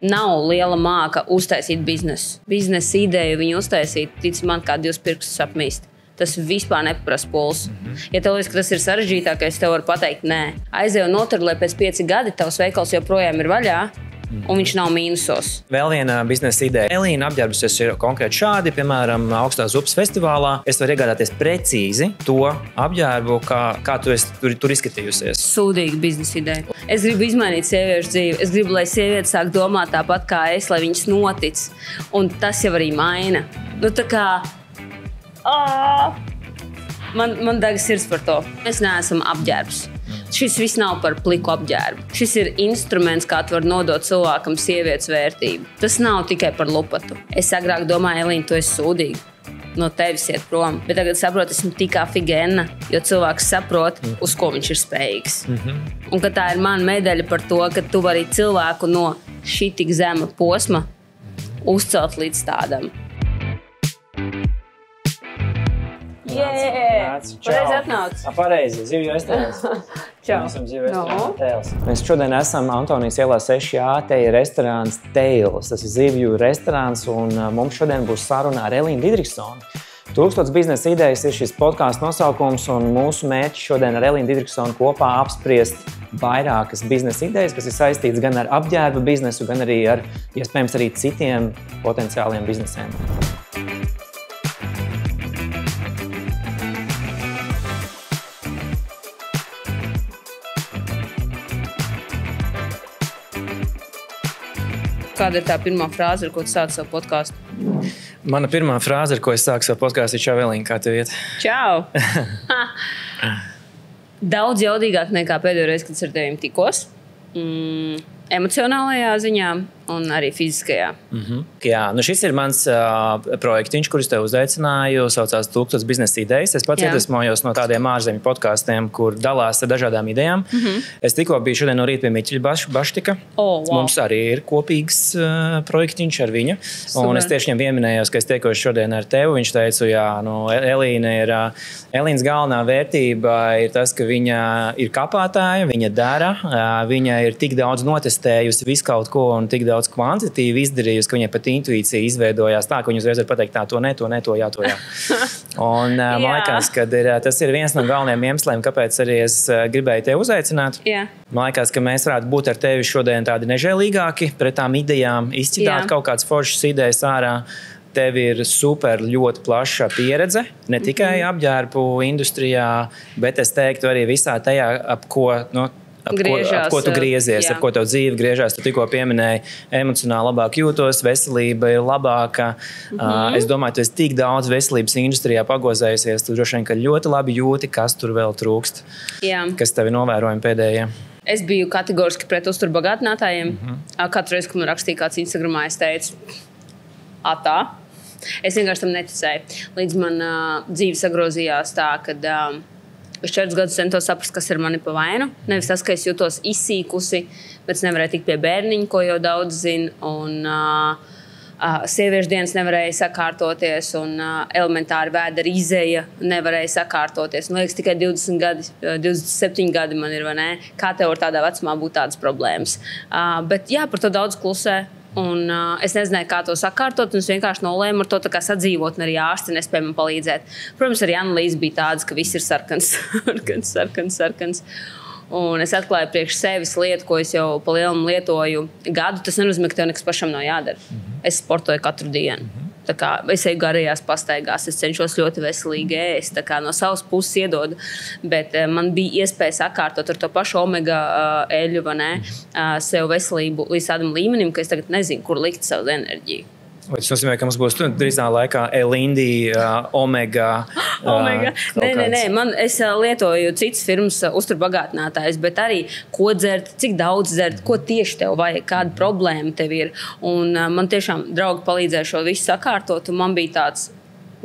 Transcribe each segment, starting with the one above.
nav liela māka uztaisīt biznesu. Biznesa ideju viņu uztaisīt, tic man, kā 2 pirkstus apmīst. Tas vispār neprasa pulsu. Ja tev liekas, ka tas ir sarežģītākais, tev var pateikt, nē. Aizēju notur, lai pēc 5 gadi tavs veikals joprojām ir vaļā, un viņš nav mīnusos. Vēl viena biznesa ideja. Elīna apģērbusies ir konkrēti šādi, piemēram, Augstās upes festivālā. Es varu iegādāties precīzi to apģērbu, kā tu esi tur izskatījusies. Sūdīga biznesa ideja. Es gribu izmainīt sieviešu dzīvi. Es gribu, lai sieviete sāk domāt tāpat kā es, lai viņas notic. Un tas jau arī maina. Nu, tā kā... Man deg sirds par to. Mēs neesam apģērbs. Šis viss nav par pliku apģērbu. Šis ir instruments, kā tu vari nodot cilvēkam sievietes vērtību. Tas nav tikai par lupatu. Es agrāk domāju, Elīna, tu esi sūdīga. No tevis iet prom. Bet tagad saprotu, esmu tik afigēna, jo cilvēks saprot, uz ko viņš ir spējīgs. Un ka tā ir mana medaļa par to, ka tu vari cilvēku no šī tik zema posma uzcelt līdz tādam. Pareizi atnāc. Pareizi, zivju restorāns. Čau. Mēs esam zivju restorāns Tails. Mēs šodien esam Antonijas ielā 6A, te ir restorāns Tails. Tas ir zivju restorāns un mums šodien būs saruna ar Elīnu Didriksoni. 1000 biznesa idejas ir šis podcasts nosaukums un mūsu mērķis šodien ar Elīnu Didriksoni kopā apspriest vairākas biznesa idejas, kas ir saistīts gan ar apģērba biznesu, gan arī ar, iespējams, arī citiem potenciāliem biznesiem. Kāda ir tā pirmā frāze, ar ko tu sāci savu podcastu? Mana pirmā frāze, ar ko es sāku savu podcastu, ir čau, Elīna, kā tev iet? Čau! Daudz jaudīgāk nekā pēdējo reizi, kad es ar tevim tikos. Emocionālajā ziņā un arī fiziskajā. Jā, nu šis ir mans projektiņš, kurus tev uzaicināju, saucās 1000 biznesa idejas. Es pats iedvesmojos no tādiem ārzemju podkastiem, kur dalās ar dažādām idejām. Es tikko biju šodien no rīta pie Miķeļa Baštika. Mums arī ir kopīgs projektiņš ar viņu. Un es tieši viņam pieminējos, ka es tiekos šodien ar tevi. Viņš teica, jā, nu, Elīnas galvenā vērtība ir tas, ka viņa ir kapātāja, viņa dara, viņa ir tik daudz notestējusi visu kaut ko un tik daudz kvantitīvi izdarījusi, ka viņai pat intuīcija izveidojās tā, ka viņa uzreiz var pateikt tā, to ne, to ne, to jā, to jā. Un man liekas, ka tas ir viens no galvenajiem iemesliem, kāpēc arī es gribēju tevi uzaicināt. Man liekas, ka mēs varētu būt ar tevi šodien tādi nežēlīgāki pret tām idejām, izcitāt kaut kādas foršas idejas ārā. Tev ir super ļoti plaša pieredze, ne tikai apģērbu industrijā, bet es teiktu arī visā tajā, ap ko tu griezies, ap ko tev dzīve griežās. Tu tikko pieminēji, emocionāli labāk jūtos, veselība ir labāka. Es domāju, tu esi tik daudz veselības industrijā pagozējusies, tu droši vien, ka ļoti labi jūti, kas tur vēl trūkst. Kas tev ir novērojami pēdējie. Es biju kategoriski pret uzturbagātinātājiem. Katru reizi, kad man rakstīja kāds Instagramā, es teicu, tā. Es vienkārši tam neticēju. Līdz man dzīve sagrozījās tā, kad es 4 gadus centos saprast, kas ir mani pa vainu. Nevis tas, ka es jūtos izsīkusi, bet es nevarēju tikt pie bērniņa, ko jau daudz zina. Un sieviešu dienas nevarēja sakārtoties, un elementāri vēdera izeja nevarēja sakārtoties. Man liekas, tikai 27 gadi man ir, vai ne? Kā tev ar tādā vecumā būt tādas problēmas? Bet jā, par to daudz klusē. Un es nezināju, kā to sakārtot, un es vienkārši nolēmu ar to tā kā sadzīvot, un arī ārsti nespēja man palīdzēt. Protams, arī analīze bija tādas, ka viss ir sarkans, sarkans. Un es atklāju priekš sevis lietu, ko es jau pa lielam lietoju gadu. Tas nenozīmē, ka tev nekas pašam nav jādara. Es sportoju katru dienu. Tā kā es eju garajās pastaigās, es cenšos ļoti veselīgi ēst, tā kā no savas puses iedodu, bet man bija iespēja sakārtot ar to pašu omega eļu, vai ne, sev veselību līdz tādam līmenim, ka es tagad nezinu, kur likt savu enerģiju. Vai tas nozīmē, ka mums būs drīzā laikā Elindi, Omega? Nē. Es lietoju citas firmas uzturbagātinātājus, bet arī ko dzert, cik daudz dzert, ko tieši tev vajag, kāda problēma tev ir. Un man tiešām draugi palīdzēja šo visu sakārtot, un man bija tāds,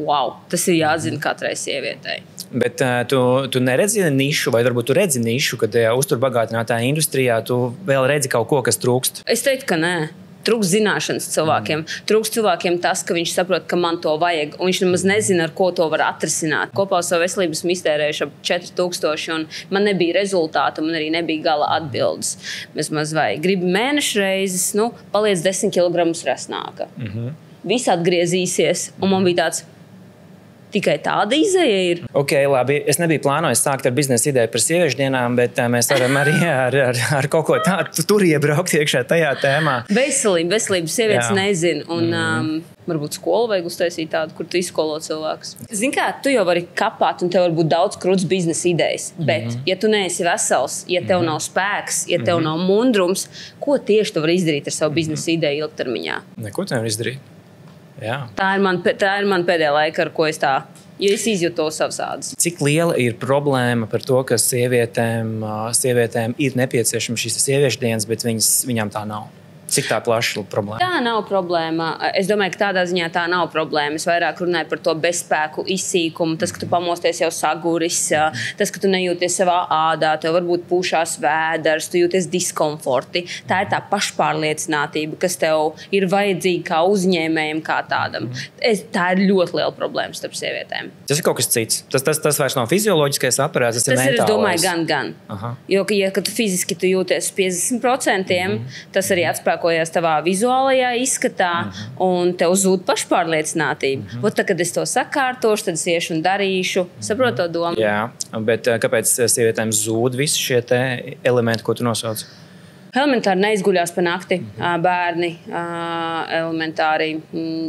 wow, tas ir jāzina katrai sievietei. Bet tu neredzi nišu, vai varbūt tu redzi nišu, kad uzturbagātinātāja industrijā tu vēl redzi kaut ko, kas trūkst? Es teiktu, ka nē. Trūks zināšanas cilvēkiem. Trūks cilvēkiem tas, ka viņš saprot, ka man to vajag, un viņš nemaz nezina, ar ko to var atrisināt. Kopā savu veselību esmu iztērējuši ap 4000, un man nebija rezultātu, man arī nebija gala atbildes. Mēs maz vai gribi mēnešu reizes, paliec 10 kg resnāka. Viss atgriezīsies, un man bija tāds, tikai tāda izeja ir. Ok, labi. Es nebiju plānojis sākt ar biznesa ideju par sieviešu dienām, bet mēs varam arī ar kaut ko tādu tur iebraukt iekšā tajā tēmā. Veselība sievietes nezina. Un varbūt skolu vajag uztaisīt tādu, kur tu izskolo cilvēkus. Zini kā, tu jau vari kapāt un tev var būt daudz krūts biznesa idejas. Bet, ja tu neesi vesels, ja tev nav spēks, ja tev nav mundrums, ko tieši tu vari izdarīt ar savu biznesa ideju ilgtermiņā? Neko tu nevar izdarīt. Jā. Tā ir man pēdējā laika, ar ko es izjūtu to savas ādas. Cik liela ir problēma par to, ka sievietēm ir nepieciešama šīs sieviešu dienas, bet viņām tā nav? Cik tā plaša problēma? Tā nav problēma. Es domāju, ka tādā ziņā tā nav problēma. Es vairāk runāju par to bezspēku izsīkumu. Tas, ka tu pamosties jau saguris, tas, ka tu nejūties savā ādā, tev varbūt pūšās vēders, tu jūties diskomforti. Tā ir tā pašpārliecinātība, kas tev ir vajadzīga kā uzņēmējiem, kā tādam. Tā ir ļoti liela problēma starp sievietēm. Tas ir kaut kas cits. Tas vairs nav fizioloģiskais aparāts, tas ir mentālais. Es domāju, gan. Jo, ja tu fiziski tu jūties 50%, tas arī atspēko tavā vizuālajā izskatā, un tev zūd pašpārliecinātība. Tad, kad es to sakārtošu, tad es iešu un darīšu. Saprotu to domu? Jā, bet kāpēc sievietēm zūd visi šie elementi, ko tu nosauc? Elementāri neizguļās pa nakti, bērni, elementāri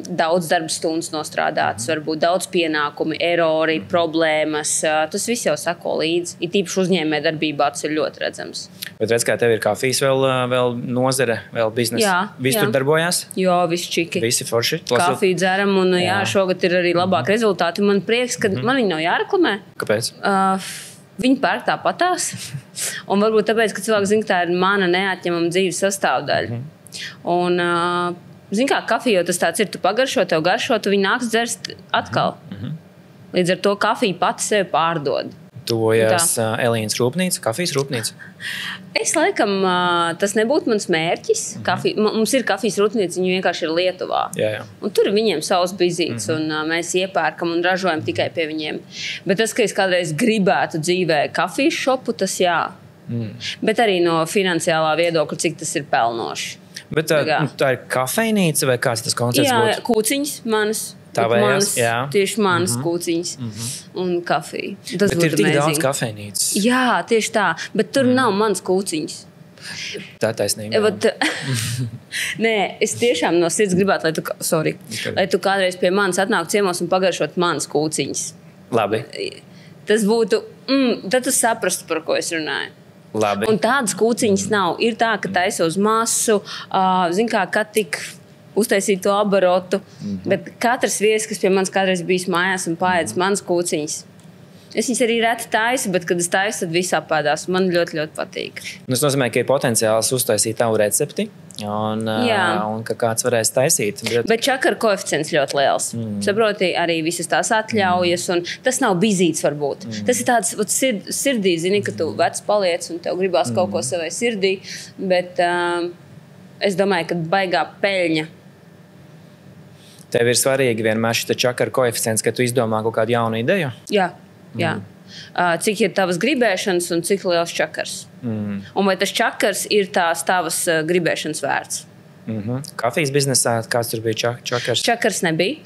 daudz darba stundas nostrādātas, varbūt daudz pienākumi, erori, problēmas. Tas viss jau sako līdzi. It īpaši uzņēmē darbībā tas ir ļoti redzams. Bet redz, kā tev ir kafijas vēl nozare, vēl biznesa? Jā. Viss tur darbojas? Jā, viss čiki. Visi forši? Kafiju dzeram, un šogad ir arī labāk rezultāti. Man prieks, ka man viņi nav jāreklamē. Kāpēc? Viņi pērk tāpatās. Un varbūt tāpēc, ka cilvēki zina, ka tā ir mana neatņemama dzīves sastāvdaļa. Un, zini kā, kafija, tas tāds ir, tu pagaršo, tev garšo, tu viņi nāks dzerst atkal. Līdz ar to kafija pati sevi pārdod. Tuvojas Elīnas rūpnīca, kafijas rūpnīca? Es laikam, tas nebūtu mans mērķis. Mums ir kafijas rūpnīca, viņi vienkārši ir Lietuvā. Jā. Un tur ir viņiem savs bizīts, un mēs iepērkam un ražojam tikai pie viņiem. Bet tas, ka es kādreiz gribētu dzīvē kafijas šopu, tas jā. Bet arī no finansiālā viedokļa, cik tas ir pelnoši. Bet tā ir kafejnīca vai kāds tas koncepts būtu? Jā, kūciņas manas. Tieši manas kūciņas un kafija. Bet ir tik daudz kafejnīcas. Jā, tieši tā. Bet tur nav manas kūciņas. Tā taisnība. Nē, es tiešām no sirds gribētu, lai tu kādreiz pie manis atnāktu ciemos un pagaršot manas kūciņas. Labi. Tas būtu, tad tu saprastu, par ko es runāju. Labi. Un tādas kūciņas nav. Ir tā, ka taisa uz masu, kā tik uztaisīt to abarotu, bet katrs viesis, kas pie manis kādreiz bijis mājās un paēdis manas kūciņas, es viņas arī reti taisu, bet kad es taisu, tad viss apēdās. Man ļoti, ļoti patīk. Tas nozīmē, ka ir potenciāls uztaisīt tavu recepti un ka kāds varēs taisīt. Bet čakara koeficients ļoti liels. Saproti, arī visas tās atļaujas, un tas nav bizīts varbūt. Tas ir tāds sirdī, zini, ka tu vecs paliec un tev gribās kaut ko savai sirdī, bet es domāju, ka baigā peļņa. Tev ir svarīgi vienmēr šis čakara koeficients, ka tu izdomā kaut kādu jaunu ideju? Jā. Cik ir tavas gribēšanas un cik liels čakars. Un vai tas čakars ir tās tavas gribēšanas vērts? Kafijas biznesā kāds tur bija čakars? Čakars nebija.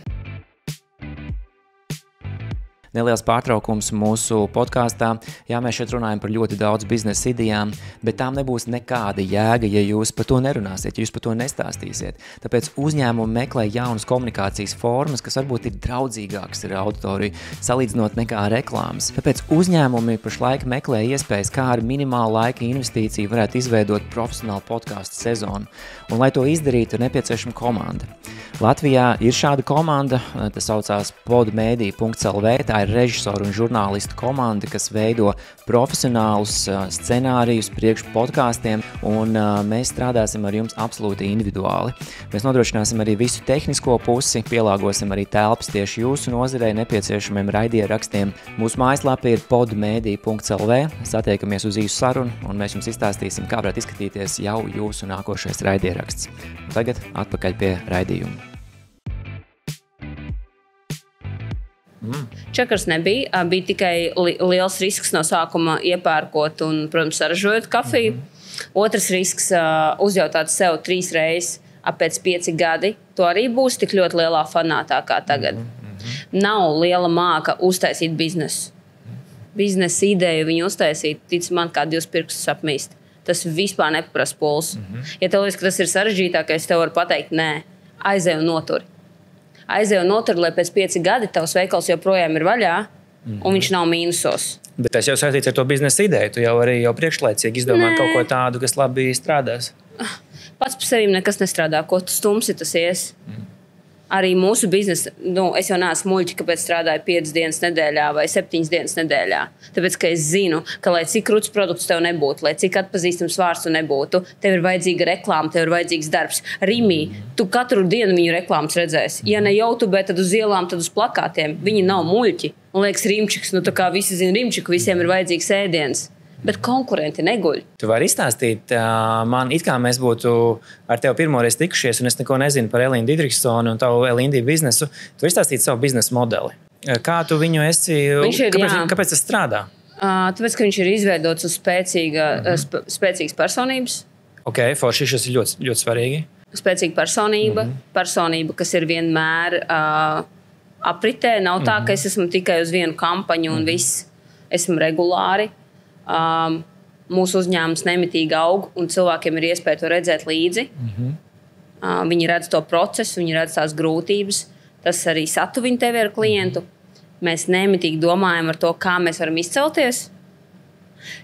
Neliels pārtraukums mūsu podkāstā. Jā, mēs šeit runājam par ļoti daudz biznesa idejām, bet tām nebūs nekāda jēga, ja jūs par to nerunāsiet, ja jūs par to nestāstīsiet. Tāpēc uzņēmumi meklē jaunas komunikācijas formas, kas varbūt ir draudzīgākas ar auditoriju, salīdzinot nekā reklāmas. Tāpēc uzņēmumi pašlaik meklē iespējas, kā ar minimālu laika investīciju varētu izveidot profesionālu podkāstu sezonu. Un, lai to izdarītu, ir nepieciešama komanda. Latvijā ir šāda komanda, tas saucās podmedia.lv, tā ir režisoru un žurnālistu komanda, kas veido profesionālus scenārijus priekš podkāstiem, un mēs strādāsim ar jums absolūti individuāli. Mēs nodrošināsim arī visu tehnisko pusi, pielāgosim arī telpas tieši jūsu nozarei nepieciešamiem raidierakstiem. Mūsu mājaslapa ir podmedia.lv, satiekamies uz īsu sarunu, un mēs jums izstāstīsim, kā varētu izskatīties jau jūsu nākošais raidieraksts. Un tagad atpakaļ pie raidījuma. Čekars nebija, bija tikai liels risks no sākuma iepērkot un, protams, saražojot kafiju. Otrs risks uzjautāt sev 3 reizes pēc 5 gadi. To arī būs tik ļoti lielā fanātā kā tagad. Nav liela māka uztaisīt biznesu. Biznesa ideju viņu uztaisīt, tic man, kā 2 pirkstus apmīst. Tas vispār neprasa pulsu. Ja tev liekas, ka tas ir sarežģītākais, tev var pateikt, nē, aizej un noturi. Aizej un noturi, lai pēc 5 gadi tavs veikals joprojām ir vaļā, un viņš nav mīnusos. Bet tas jau saistīts ar to biznesa ideju. Tu jau arī priekšlaicīgi izdomā kaut ko tādu, kas labi strādās. Pats par sevi nekas nestrādā. Ko tu stumsi, tas ies. Arī mūsu biznesa, es jau neesmu muļķi, kāpēc strādāju 5 dienas nedēļā vai 7 dienas nedēļā. Tāpēc, ka es zinu, ka lai cik krūts produkts tev nebūtu, lai cik atpazīstams vārds tu nebūtu, tev ir vajadzīga reklāma, tev ir vajadzīgs darbs. Rimī, tu katru dienu viņu reklāmas redzēsi. Ja ne YouTube, tad uz ielām, tad uz plakātiem. Viņi nav muļķi. Man liekas, Rimčiks, tā kā visi zina Rimčiku, visiem ir vajadzīgs ēdiens. Bet konkurenti neguļ. Tu vari izstāstīt man, it kā mēs būtu ar tevi pirmoreiz tikušies, un es neko nezinu par Elīnu Didriksonu un tavu Elīnu biznesu. Tu izstāstītu savu biznesa modeli. Kā tu viņu esi? Kāpēc tas strādā? Tāpēc, ka viņš ir izveidots uz spēcīgas personības. Ok, forši, šis ir ļoti, ļoti svarīgi. Spēcīga personība, personība, kas ir vienmēr apritē. Nav tā, ka es esmu tikai uz vienu kampaņu un viss. Esmu regulāri. Mūsu uzņēmums nemitīgi aug, un cilvēkiem ir iespēja to redzēt līdzi. Viņi redz to procesu, viņi redz tās grūtības. Tas arī satuvina tevi ar klientu. Mēs nemitīgi domājam ar to, kā mēs varam izcelties.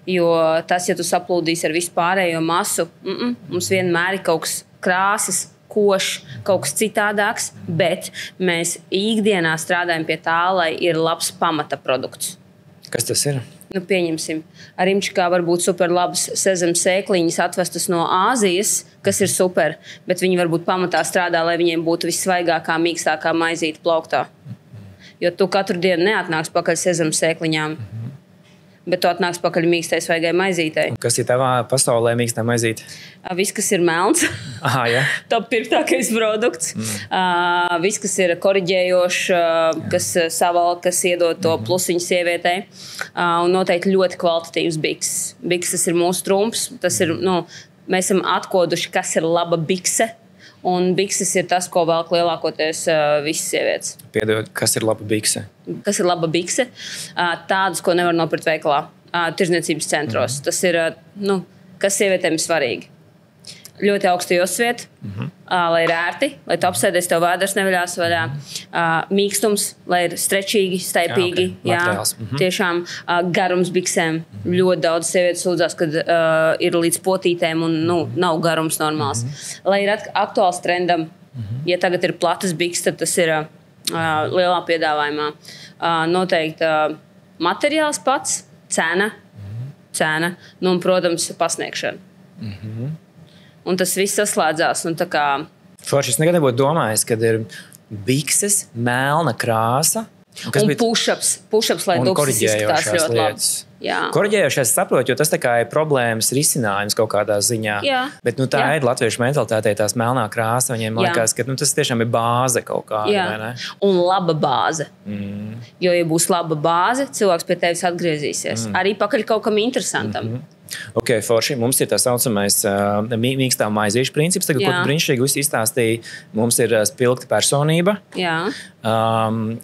Jo tas, ja tu saplūdīsi ar visu pārējo masu, mums vienmēr ir kaut kas krāsas, košs, kaut kas citādāks, bet mēs ikdienā strādājam pie tā, lai ir labs pamata produkts. Kas tas ir? Pieņemsim, ar Rimčikā var būt super labas sezemes sēkliņas atvestas no Āzijas, kas ir super, bet viņi varbūt pamatā strādā, lai viņiem būtu vissvaigākā, mīkstākā maizīte plauktā. Jo tu katru dienu neatnāks pakaļ sezemes sēkliņām, bet tu atnāks pakaļ mīkstai svaigai maizītei. Kas ir tavā pasaulē mīkstā maizīte? Viss, kas ir melns. Aha, ja. Top pirktākais produkts. Viss, kas ir koriģējošs, kas savalk, kas iedod to plusiņu sievietei. Un noteikti ļoti kvalitatīvs biks. Biks, tas ir mūsu trumps. Tas ir, mēs esam atkoduši, kas ir laba bikse. Un bikses ir tas, ko velk lielākoties visas sievietes. Piedod, kas ir laba bikse? Kas ir laba bikse? Tādas, ko nevar nopirkt veikalā, tirdzniecības centros. Tas ir, kas sievietēm ir svarīgi. Ļoti augsta josvieta, lai ir ērti, lai tu apsēdies, tev vēders nevaļās vaļā. Mīkstums, lai ir strečīgi, staipīgi. Tiešām garums biksēm. Ļoti daudz sievietes sūdzās, kad ir līdz potītēm un nav garums normāls. Lai ir aktuāls trendam, ja tagad ir platas biks, tad tas ir lielā piedāvājumā. Noteikti materiāls pats, cena, un, protams, pasniegšana. Un tas viss saslēdzās. Forši, es nekad nebūtu domājis, kad ir bikses, melna krāsa. Un push-ups, lai duksis izskatās ļoti labi. Koriģējošais saprot, jo tas tā kā ir problēmas risinājums kaut kādā ziņā. Jā. Bet tā ir latviešu mentalitātei, tās melnā krāsa. Viņiem liekas, ka tas tiešām ir bāze kaut kāda. Jā. Vai ne? Un laba bāze. Jo, ja būs laba bāze, cilvēks pie tevis atgriezīsies. Arī pakaļ kaut kam interesantam. Ok, forši. Mums ir tā saucamais mīkstā maizīšu princips, tagad, ko tu brīnišķīgi izstāstīji. Mums ir spilgta personība. Jā.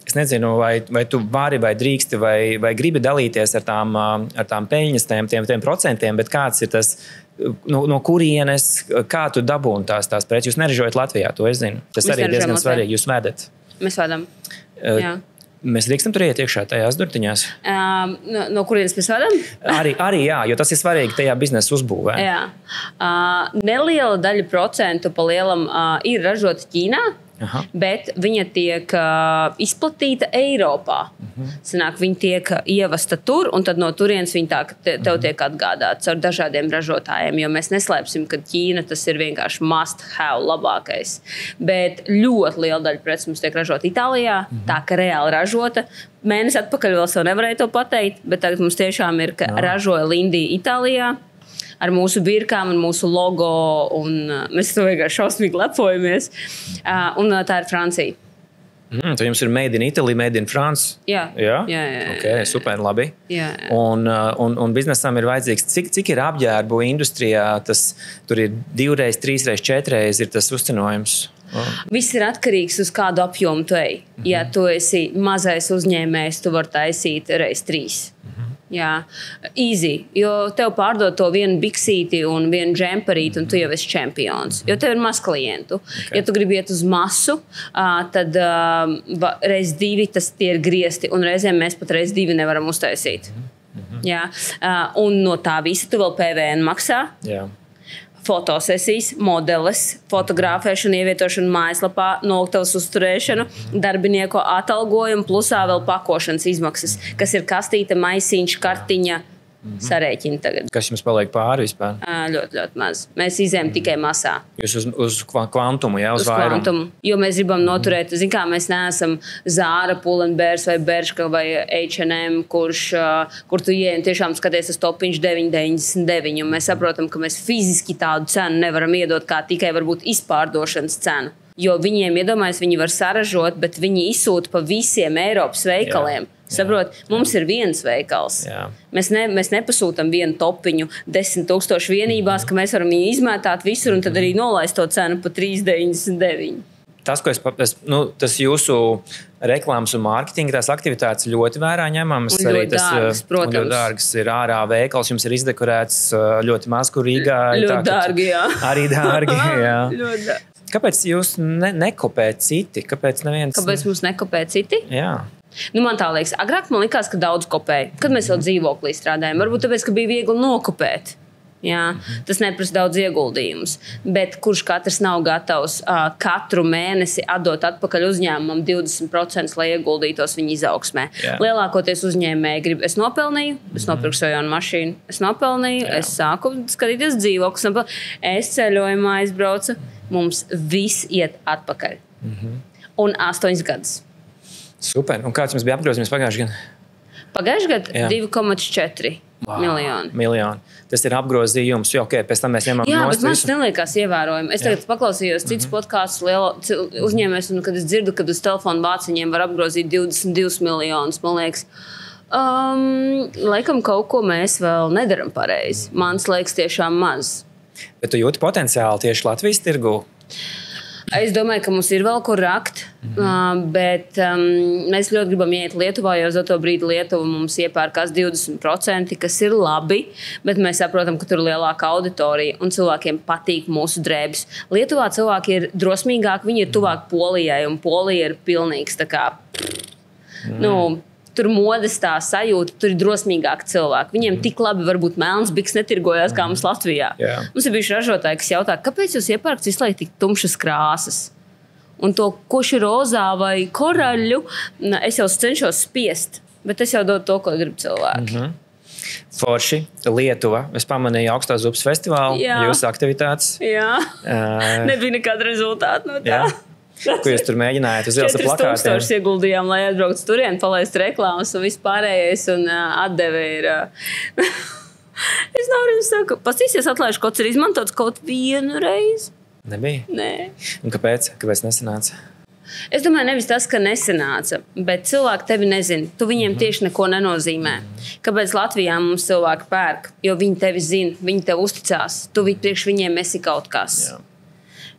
Es nezinu, vai tu vari vai drīksti vai gribi dalīties ar tām peļņas, tiem procentiem, bet kāds ir tas, no kurienes, kā tu dabūni tās preces? Jūs neražojat Latvijā, to es zinu. Tas arī ir diezgan svarīgi. Jūs vedat. Mēs vedam. Jā. Mēs drīkstam tur iet iekšā tajās durtiņās? No kurienes mēs vedam? Arī jā, jo tas ir svarīgi tajā biznesa uzbūvē. Jā. Neliela daļa procentu pa lielam ir ražota Ķīnā. bet viņa tiek izplatīta Eiropā. Sanāk, viņa tiek ievesta tur, un tad no turienes viņa tev tiek atgādāts ar dažādiem ražotājiem, jo mēs neslēpsim, ka Ķīna tas ir vienkārši must have labākais. Bet ļoti liela daļa preces mums tiek ražota Itālijā, tā ka reāli ražota. Mēnesi atpakaļ vēl sev nevarēja to pateikt, bet tagad mums tiešām ir, ka ražoja Lindija Itālijā ar mūsu birkām un mūsu logo, un mēs to vienkārši šausmīgi lepojamies. Un tā ir Francija. Tad jums ir Made in Italy, Made in France? Jā. Okay, super, labi. Jā. Un biznesam ir vajadzīgs, cik ir apģērbu industrijā, tur ir 2, 3, 4 ir tas uzcenojums? Viss ir atkarīgs uz kādu apjomu tu ej. Ja tu esi mazais uzņēmējs, tu vari taisīt reiz 3. Jā, easy, jo tev pārdod to vienu biksīti un vienu džemperīti, un tu jau esi čempions, jo tev ir maz klientu. Ja tu gribi iet uz masu, tad reiz 2 tie ir griezti, un reizēm mēs pat reiz 2 nevaram uztaisīt. Jā, un no tā visa tu vēl PVN maksā. Jā. Fotosesijas, modeles, fotografēšanu, ievietošanu mājaslapā, noktavas uzturēšanu, darbinieku atalgojumu, plusā vēl pakošanas izmaksas, kas ir kastīte, maisiņš, kartiņa, sarēķina tagad. Kas jums paliek pāri vispār? Ļoti, ļoti maz. Mēs izējam tikai masā. Jūs uz kvantumu, jā, uz vairumu? Kvantumu, jo mēs gribam noturēt, kā mēs neesam Zāra, Pull&Bears vai Bershka vai H&M, kur tu ieejam tiešām skaties uz topiņš 9,99, un mēs saprotam, ka mēs fiziski tādu cenu nevaram iedot kā tikai varbūt izpārdošanas cenu. Jo viņiem, iedomājas, viņi var saražot, bet viņi izsūta pa visiem Eiropas veikaliem. Saprot, mums ir viens veikals. Mēs nepasūtam vienu topiņu 10,000 vienībās, ka mēs varam viņu izmētāt visur un tad arī nolaist to cenu pa 3,99. Tas, ko tas jūsu reklāmas un mārketinga tās aktivitātes ļoti vērā ņemamas. Un ļoti dārgas, protams. Ļoti dārgas ir ārā veikals, jums ir izdekorēts ļoti maz, kur Rīgā. Ļoti dārgi, jā. Arī dārgi, jā. Ļoti dārgi. Kāpēc jūs nekopē citi? Kāpēc mums nekopē citi? Jā. Man tā liekas, agrāk man likās, ka daudz kopēja. Kad mēs vēl dzīvoklī strādājām, varbūt tāpēc, ka bija viegli nokopēt. Jā, tas neprasa daudz ieguldījumus. Bet kurš katrs nav gatavs katru mēnesi atdot atpakaļ uzņēmumam 20%, lai ieguldītos viņa izaugsmē. Lielākoties uzņēmēji grib, es nopelnīju, es nopirku savu jaunu mašīnu, es nopelnīju, es sāku skatīties dzīvoklis, es ceļojumā aizbraucu, mums viss iet atpakaļ. Un 8 gadus. Super. Un kāds jums bija apgrozījums pagājušajā gadā? Pagājušajā gadā 2,4 miljoni. Tas ir apgrozījums, jo pēc tam mēs ņemam nost. Jā, bet man tas neliekās ievērojami. Es tagad paklausījos citus podkāstus uzņēmējus, un kad es dzirdu, kad uz telefonu vāciņiem var apgrozīt 22 miljonus, man liekas, laikam kaut ko mēs vēl nedaram pareizi. Man liekas tiešām maz. Bet tu jūti potenciāli tieši Latvijas tirgū? Es domāju, ka mums ir vēl kur rakt, bet mēs ļoti gribam iet Lietuvā, jo uz to brīdi Lietuva mums iepērkās 20%, kas ir labi, bet mēs saprotam, ka tur ir lielāka auditorija un cilvēkiem patīk mūsu drēbes. Lietuvā cilvēki ir drosmīgāki, viņi ir tuvāk Polijai, un Polija ir pilnīgs tā kā, tur modes tā sajūta, tur ir drosmīgāki cilvēki. Viņiem tik labi varbūt melns biks netirgojās kā mums Latvijā. Mums ir bijuši ražotāji, kas jautā, kāpēc jūs iepērkat visu laiku tik tumšas krāsas? Un to koši rozā vai koraļu es jau cenšos spiest, bet es jau dodu to, ko grib cilvēki. Forši, Lietuva. Es pamanīju Augstās upes festivālu, jūsu aktivitātes. Jā, nebija nekāda rezultāta no tā. Ko jūs tur mēģinājāt uz ielas plakātiem? 4,000 ieguldījām, lai atbrauktu turien, palaist reklāmas un vispārējais, un atdeve ir... Es nevaru jums saku, pasīsies atlaišu, kods ir izmantots kaut vienu reizi. Nebija? Nē. Un kāpēc? Kāpēc nesanāca? Es domāju, nevis tas, ka nesanāca, bet cilvēki tevi nezina. Tu viņiem tieši neko nenozīmē. Kāpēc Latvijā mums cilvēki pērk? Jo viņi tevi zina, viņi tev uzticās. Tu priekš viņiem esi kaut kas. Jā.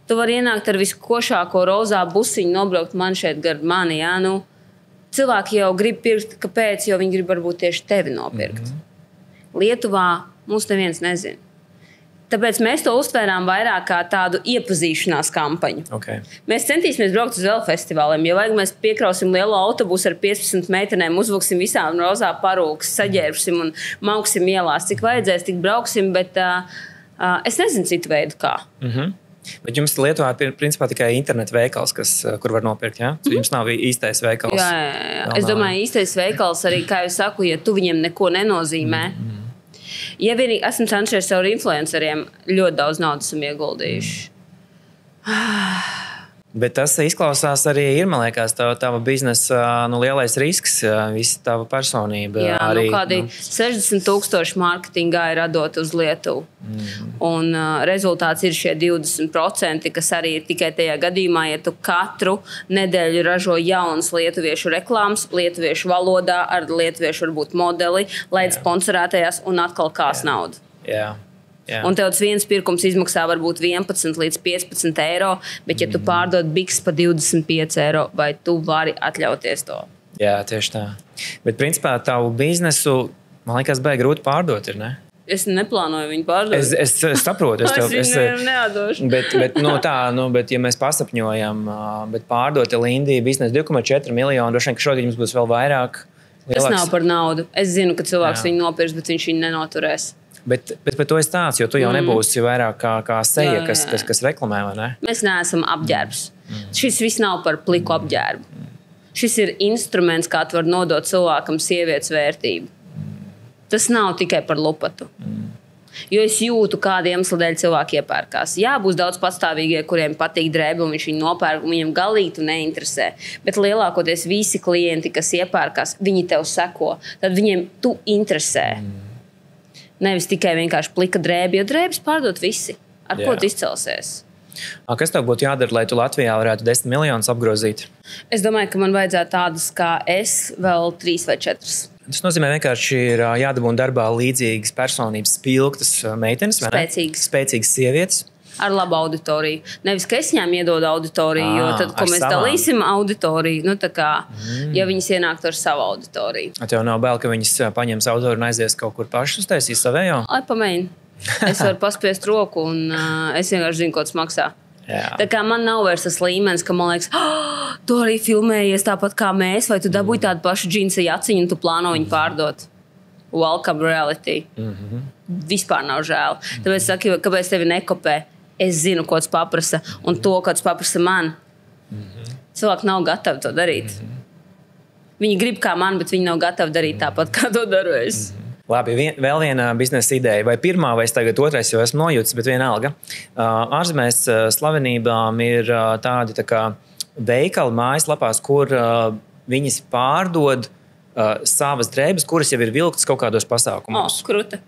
Tu vari ienākt ar viskošāko rozā busiņu, nobraukt man šeit gar mani. Jā, cilvēki jau grib pirkt, kāpēc, jo viņi grib varbūt tieši tevi nopirkt. Lietuvā mums neviens nezina. Tāpēc mēs to uztvērām vairāk kā tādu iepazīšanās kampaņu. Mēs centīsimies braukt uz vēl festivāliem. Ja vajag, mēs piekrausim lielu autobusu ar 15 meitenēm, uzvilksim visām rozā parūkas, saģērbsim un mauksim ielās. Cik vajadzēs, tik brauksim, bet es nezinu citu veidu kā. Bet jums Lietuvā ir principā tikai internetu veikals, kur var nopirkt, ja? Jums nav īstais veikals. Jā. Es domāju, īstais veikals arī, kā jau saku, ja tu viņiem neko nenozīmē. Ja vienīgi esmu cenšies ar influenceriem, ļoti daudz naudas esam ieguldījuši. Bet tas izklausās arī ir, man liekas, tava biznesa lielais risks, visa tava personība. Jā, arī, kādi 60,000 mārketingā ir radot uz Lietuvu. Un rezultāts ir šie 20%, kas arī ir tikai tajā gadījumā, ja tu katru nedēļu ražo jaunas lietuviešu reklāmas, lietuviešu valodā, ar lietuviešu varbūt modeli, laid sponsorētajās un atkal kās naudu. Jā. Un tev tas viens pirkums izmaksā varbūt 11 līdz 15 eiro, bet ja tu pārdod biks par 25 eiro, vai tu vari atļauties to? Jā, tieši tā. Bet principā tavu biznesu, man liekas, baigi grūti pārdot, ir, ne? Es neplānoju viņu pārdot. Es saprotu. Es viņu neatdošu. Bet ja mēs pasapņojam, bet pārdot Lindiju biznesu 2,4 miljonu, droši vien, ka šodien jums būs vēl vairāk. Tas nav par naudu. Es zinu, ka cilvēks viņu nopirks, bet viņš viņu nenoturēs. Bet par to es tāds, jo tu jau nebūsi vairāk kā seja, kas reklamē, vai ne? Mēs neesam apģērbs. Šis viss nav par pliku apģērbu. Šis ir instruments, kā tu var nodot cilvēkam sievietes vērtību. Tas nav tikai par lupatu. Jo es jūtu, kāda iemesla dēļ cilvēki iepērkās. Jā, būs daudz patstāvīgie, kuriem patīk drēbi, un viņš viņu nopērk, un viņiem galīgi tu neinteresē. Bet lielākoties visi klienti, kas iepērkās, viņi tev seko. Tad viņiem tu interesē. Nevis tikai vienkārši plika drēbi, jo drēbes pārdot visi. Ar ko tu izcelsies? Kas tev būtu jādara, lai tu Latvijā varētu 10 miljonus apgrozīt? Es domāju, ka man vajadzētu tādas kā es, vēl 3 vai 4. Tas nozīmē, vienkārši ir jādabūna darbā līdzīgas personības, spilgtas meitenes, vai ne? Spēcīgas sievietes. Ar labu auditoriju. Nevis, ka es viņām iedodu auditoriju, jo tad, ko mēs dalīsim auditoriju, ja viņas ienāktu ar savu auditoriju. Tev nav bail, ka viņas paņems auditoriju un aizies kaut kur pašas uztaisīs savējo? Ai, pamēģini. Es varu paspiest roku un es vienkārši zinu, ko tas maksā. Jā. Tā kā man nav vairs tas līmenis, ka man liekas, tu arī filmējies tāpat kā mēs, vai tu dabūji tādu pašu džinsa jaciņu un tu plāno viņu pārdot. Welcome reality. Vispār nav žēl. Tāpēc saku, kāpēc tevi nekopē? Es zinu, ko tas paprasa, un to, ko tas paprasa man. Cilvēki nav gatavi to darīt. Viņi grib kā man, bet viņi nav gatavi darīt tāpat, kā to daru es. Labi, vēl viena biznesa ideja, vai pirmā, vai tagad otrais, jo esmu nojūtis, bet vienalga. Ārzemēs slavenībām ir tādi tā kā veikali mājaslapās, kur viņas pārdod savas drēbes, kuras jau ir vilktas kaut kādos pasākumos. Kruta.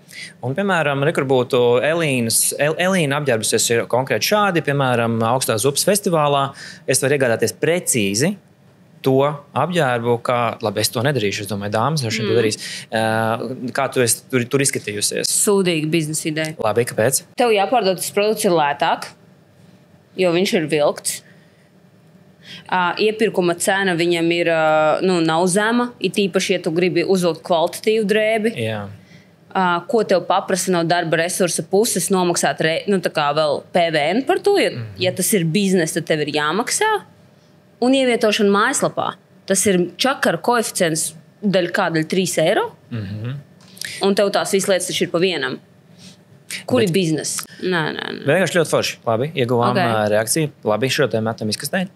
Un, piemēram, kur būtu Elīna apģērbusies ir konkrēti šādi, piemēram, Augstās upes festivālā. Es varu iegādāties precīzi to apģērbu, kā, labi, es to nedarīšu, es domāju, dāmas jau šeit to darīs. Kā tu esi tur izskatījusies? Sūdīga biznesa ideja. Labi, kāpēc? Tev jāpārdod tas produkts ir lētāk, jo viņš ir vilkts. Iepirkuma cena viņam ir nav zema, it īpaši, ja tu gribi uzvilkt kvalitatīvu drēbi. Jā. Ko tev paprasa no darba resursa puses nomaksāt vēl PVN par to, ja tas ir biznesa, tad tev ir jāmaksā. Un ievietošana mājaslapā. Tas ir čakara koeficients daļa 3 eiro. Un tev tās visas lietas taču ir pa vienam. Kur ir biznesa? Nē. Vienkārši ļoti forši. Labi, ieguvām reakciju. Labi, šo te metam izkastē.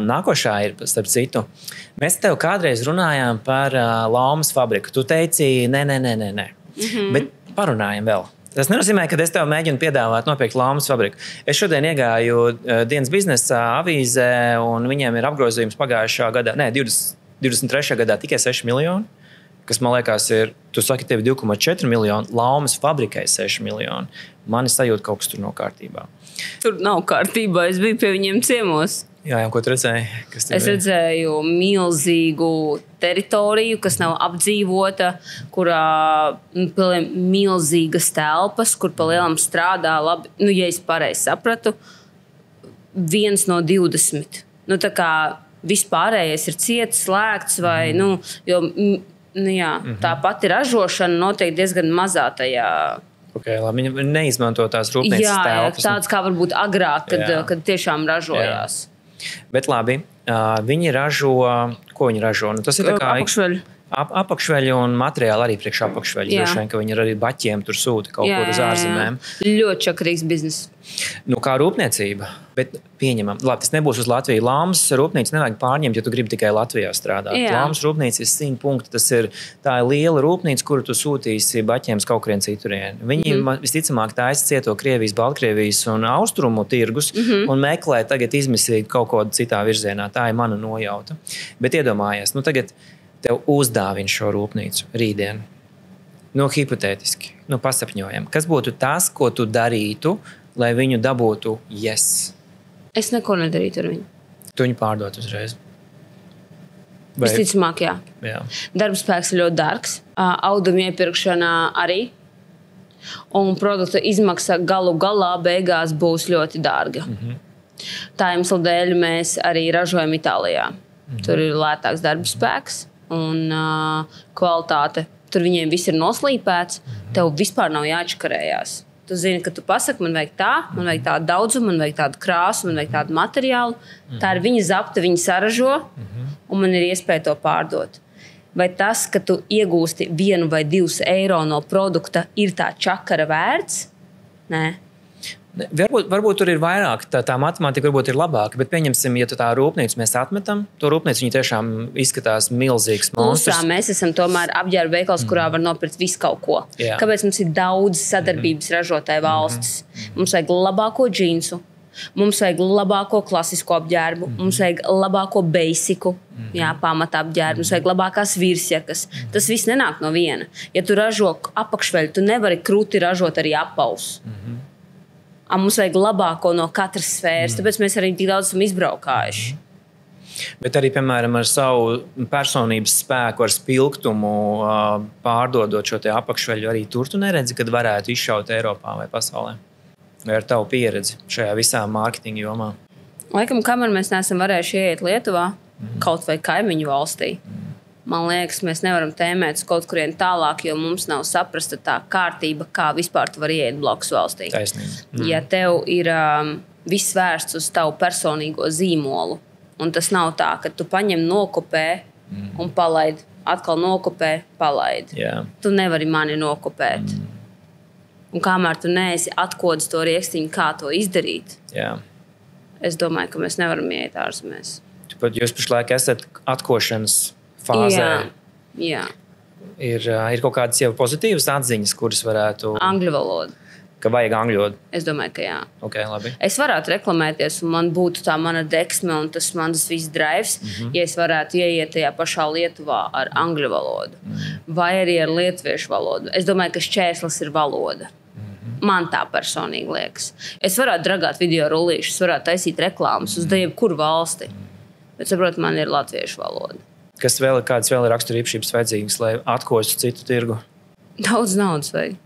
Nākošā ir, starp citu. Mēs tev kādreiz runājām par laumas fabriku. Tu teici, nē. Bet parunājam vēl. Tas nenozīmē, ka es tev mēģinu piedāvāt nopirkt laumas fabriku. Es šodien iegāju dienas biznesa avīzē, un viņiem ir apgrozījums pagājušā gadā, 23. gadā tikai 6 miljoni. Kas man liekas, tu saki, tev 2,4 miljoni, laumas fabrikai 6 miljoni. Mani sajūta, kaut kas tur nav kārtībā. Tur nav kārtībā. Es biju pie viņiem ciemos. Jā, ko tu redzēji? Es redzēju milzīgu teritoriju, kas nav apdzīvota, kurā milzīgas telpas, kur pa lielam strādā labi. Ja es pareizi sapratu, 1 no 20. Tā kā vispārējais ir ciets, slēgts vai, tā pati ražošana notiek diezgan mazā tajā. Labi, viņi neizmanto tās rūpnīcas telpas. Jā, tāds kā varbūt agrāk, kad tiešām ražojās. Bet labi, viņi ražo, ko viņi ražo? Tas ir tā kā apakšveļu un materiāli arī priekš apakšveļu. Droši vien, ka viņi arī baķiem tur sūta kaut kur uz ārzemēm. Ļoti čakarīgs biznes. Kā rūpniecība. Bet pieņemam, labi, tas nebūs uz Latviju. Lāmas rūpnīca nevajag pārņemt, ja tu gribi tikai Latvijā strādāt. Lāmas rūpnīca ir 100 punkti. Tā ir liela rūpnīca, kuru tu sūtīsi baķiem kaut kurien citurien. Viņi visticamāk taisa cieto Krievijas, Baltkrievijas un Austrumu tirgus un meklē tagad izmisīgi kaut ko citā virzienā. Tā ir mana nojauta. Bet iedomājies, tagad tev uzdāvina šo rūpnīcu rītdien. Hipotētiski, pasapņojam. Kas būtu tas, ko tu darītu, lai viņu dabūtu yes? Es neko nedarītu ar viņu. Tu viņu pārdot uzreiz? Visticamāk, jā. Darbspēks ir ļoti dārgs. Auduma iepirkšana arī. Un produkta izmaksa galu galā beigās būs ļoti dārga. Tā iemesla dēļ mēs arī ražojam Itālijā. Tur ir lētāks darbspēks un kvalitāte. Tur viņiem viss ir noslīpēts. Tev vispār nav jāčakarējās. Tu zini, ka tu pasaki, man vajag tādu daudzumu, man vajag tādu krāsu, man vajag tādu materiālu. Tā ir viņa zapta, viņa saražo, un man ir iespēja to pārdot. Vai tas, ka tu iegūsti 1 vai 2 eiro no produkta, ir tā čakara vērts? Nē. Varbūt tur ir vairāk, tā matemātika varbūt ir labāka, bet pieņemsim, ja tā rūpnīcu mēs atmetam, to rūpnīcu viņi tiešām izskatās milzīgs monstrs. Mēs esam tomēr apģērba veikals, kurā var nopirkt visu kaut ko. Kāpēc mums ir daudz sadarbības ražotāju valstis? Mums vajag labāko džinsu, mums vajag labāko klasisko apģērbu, mums vajag labāko basiku, pamata apģērbu, mums vajag labākās virsjakas. Tas viss nenāk no viena. Ja tu ražo apakšveļu, tu nevari krūti ražot arī apaus. Mums vajag labāko no katras sfēras, tāpēc mēs arī tik daudz esam izbraukājuši. Bet arī, piemēram, ar savu personības spēku, ar spilgtumu pārdodot šo te apakšveļu, arī tur tu neredzi, kad varētu izšaut Eiropā vai pasaulē? Vai ar tavu pieredzi šajā visā mārketinga jomā? Laikam, kamēr mēs neesam varējuši ieiet Lietuvā, kaut vai kaimiņu valstī, man liekas, mēs nevaram tēmēt uz kaut kurien tālāk, jo mums nav saprasta tā kārtība, kā vispār tu vari ieiet blakus valstī. Taisnība. Ja tev ir viss vērsts uz tavu personīgo zīmolu, un tas nav tā, ka tu paņem nokopē un palaid, atkal nokopē, palaid. Tu nevari mani nokopēt. Un kamēr tu neesi atkodis to riekstiņu, kā to izdarīt, es domāju, ka mēs nevaram ieiet ārzemēs. Jūs pašlaik esat atkošanas fāzē. Jā. Ir kaut kādas jau pozitīvas atziņas, kuras varētu... Angļu valoda. Ka vajag angļu valodu? Es domāju, ka jā. Okay, labi. Es varētu reklamēties, un man būtu tā mana deksme un tas mans viss drives, ja es varētu ieiet tajā pašā Lietuvā ar angļu valodu. Vai arī ar lietuviešu valodu. Es domāju, ka šķērslis ir valoda. Man tā personīgi liekas. Es varētu dragāt video rullīšus, varētu taisīt reklāmas uz jebkuru valsti. Bet, saprot, man ir latviešu valoda. Kādas vēl ir raksturīpašības vajadzīgas, lai atkostu citu tirgu? Daudz naudas vajag.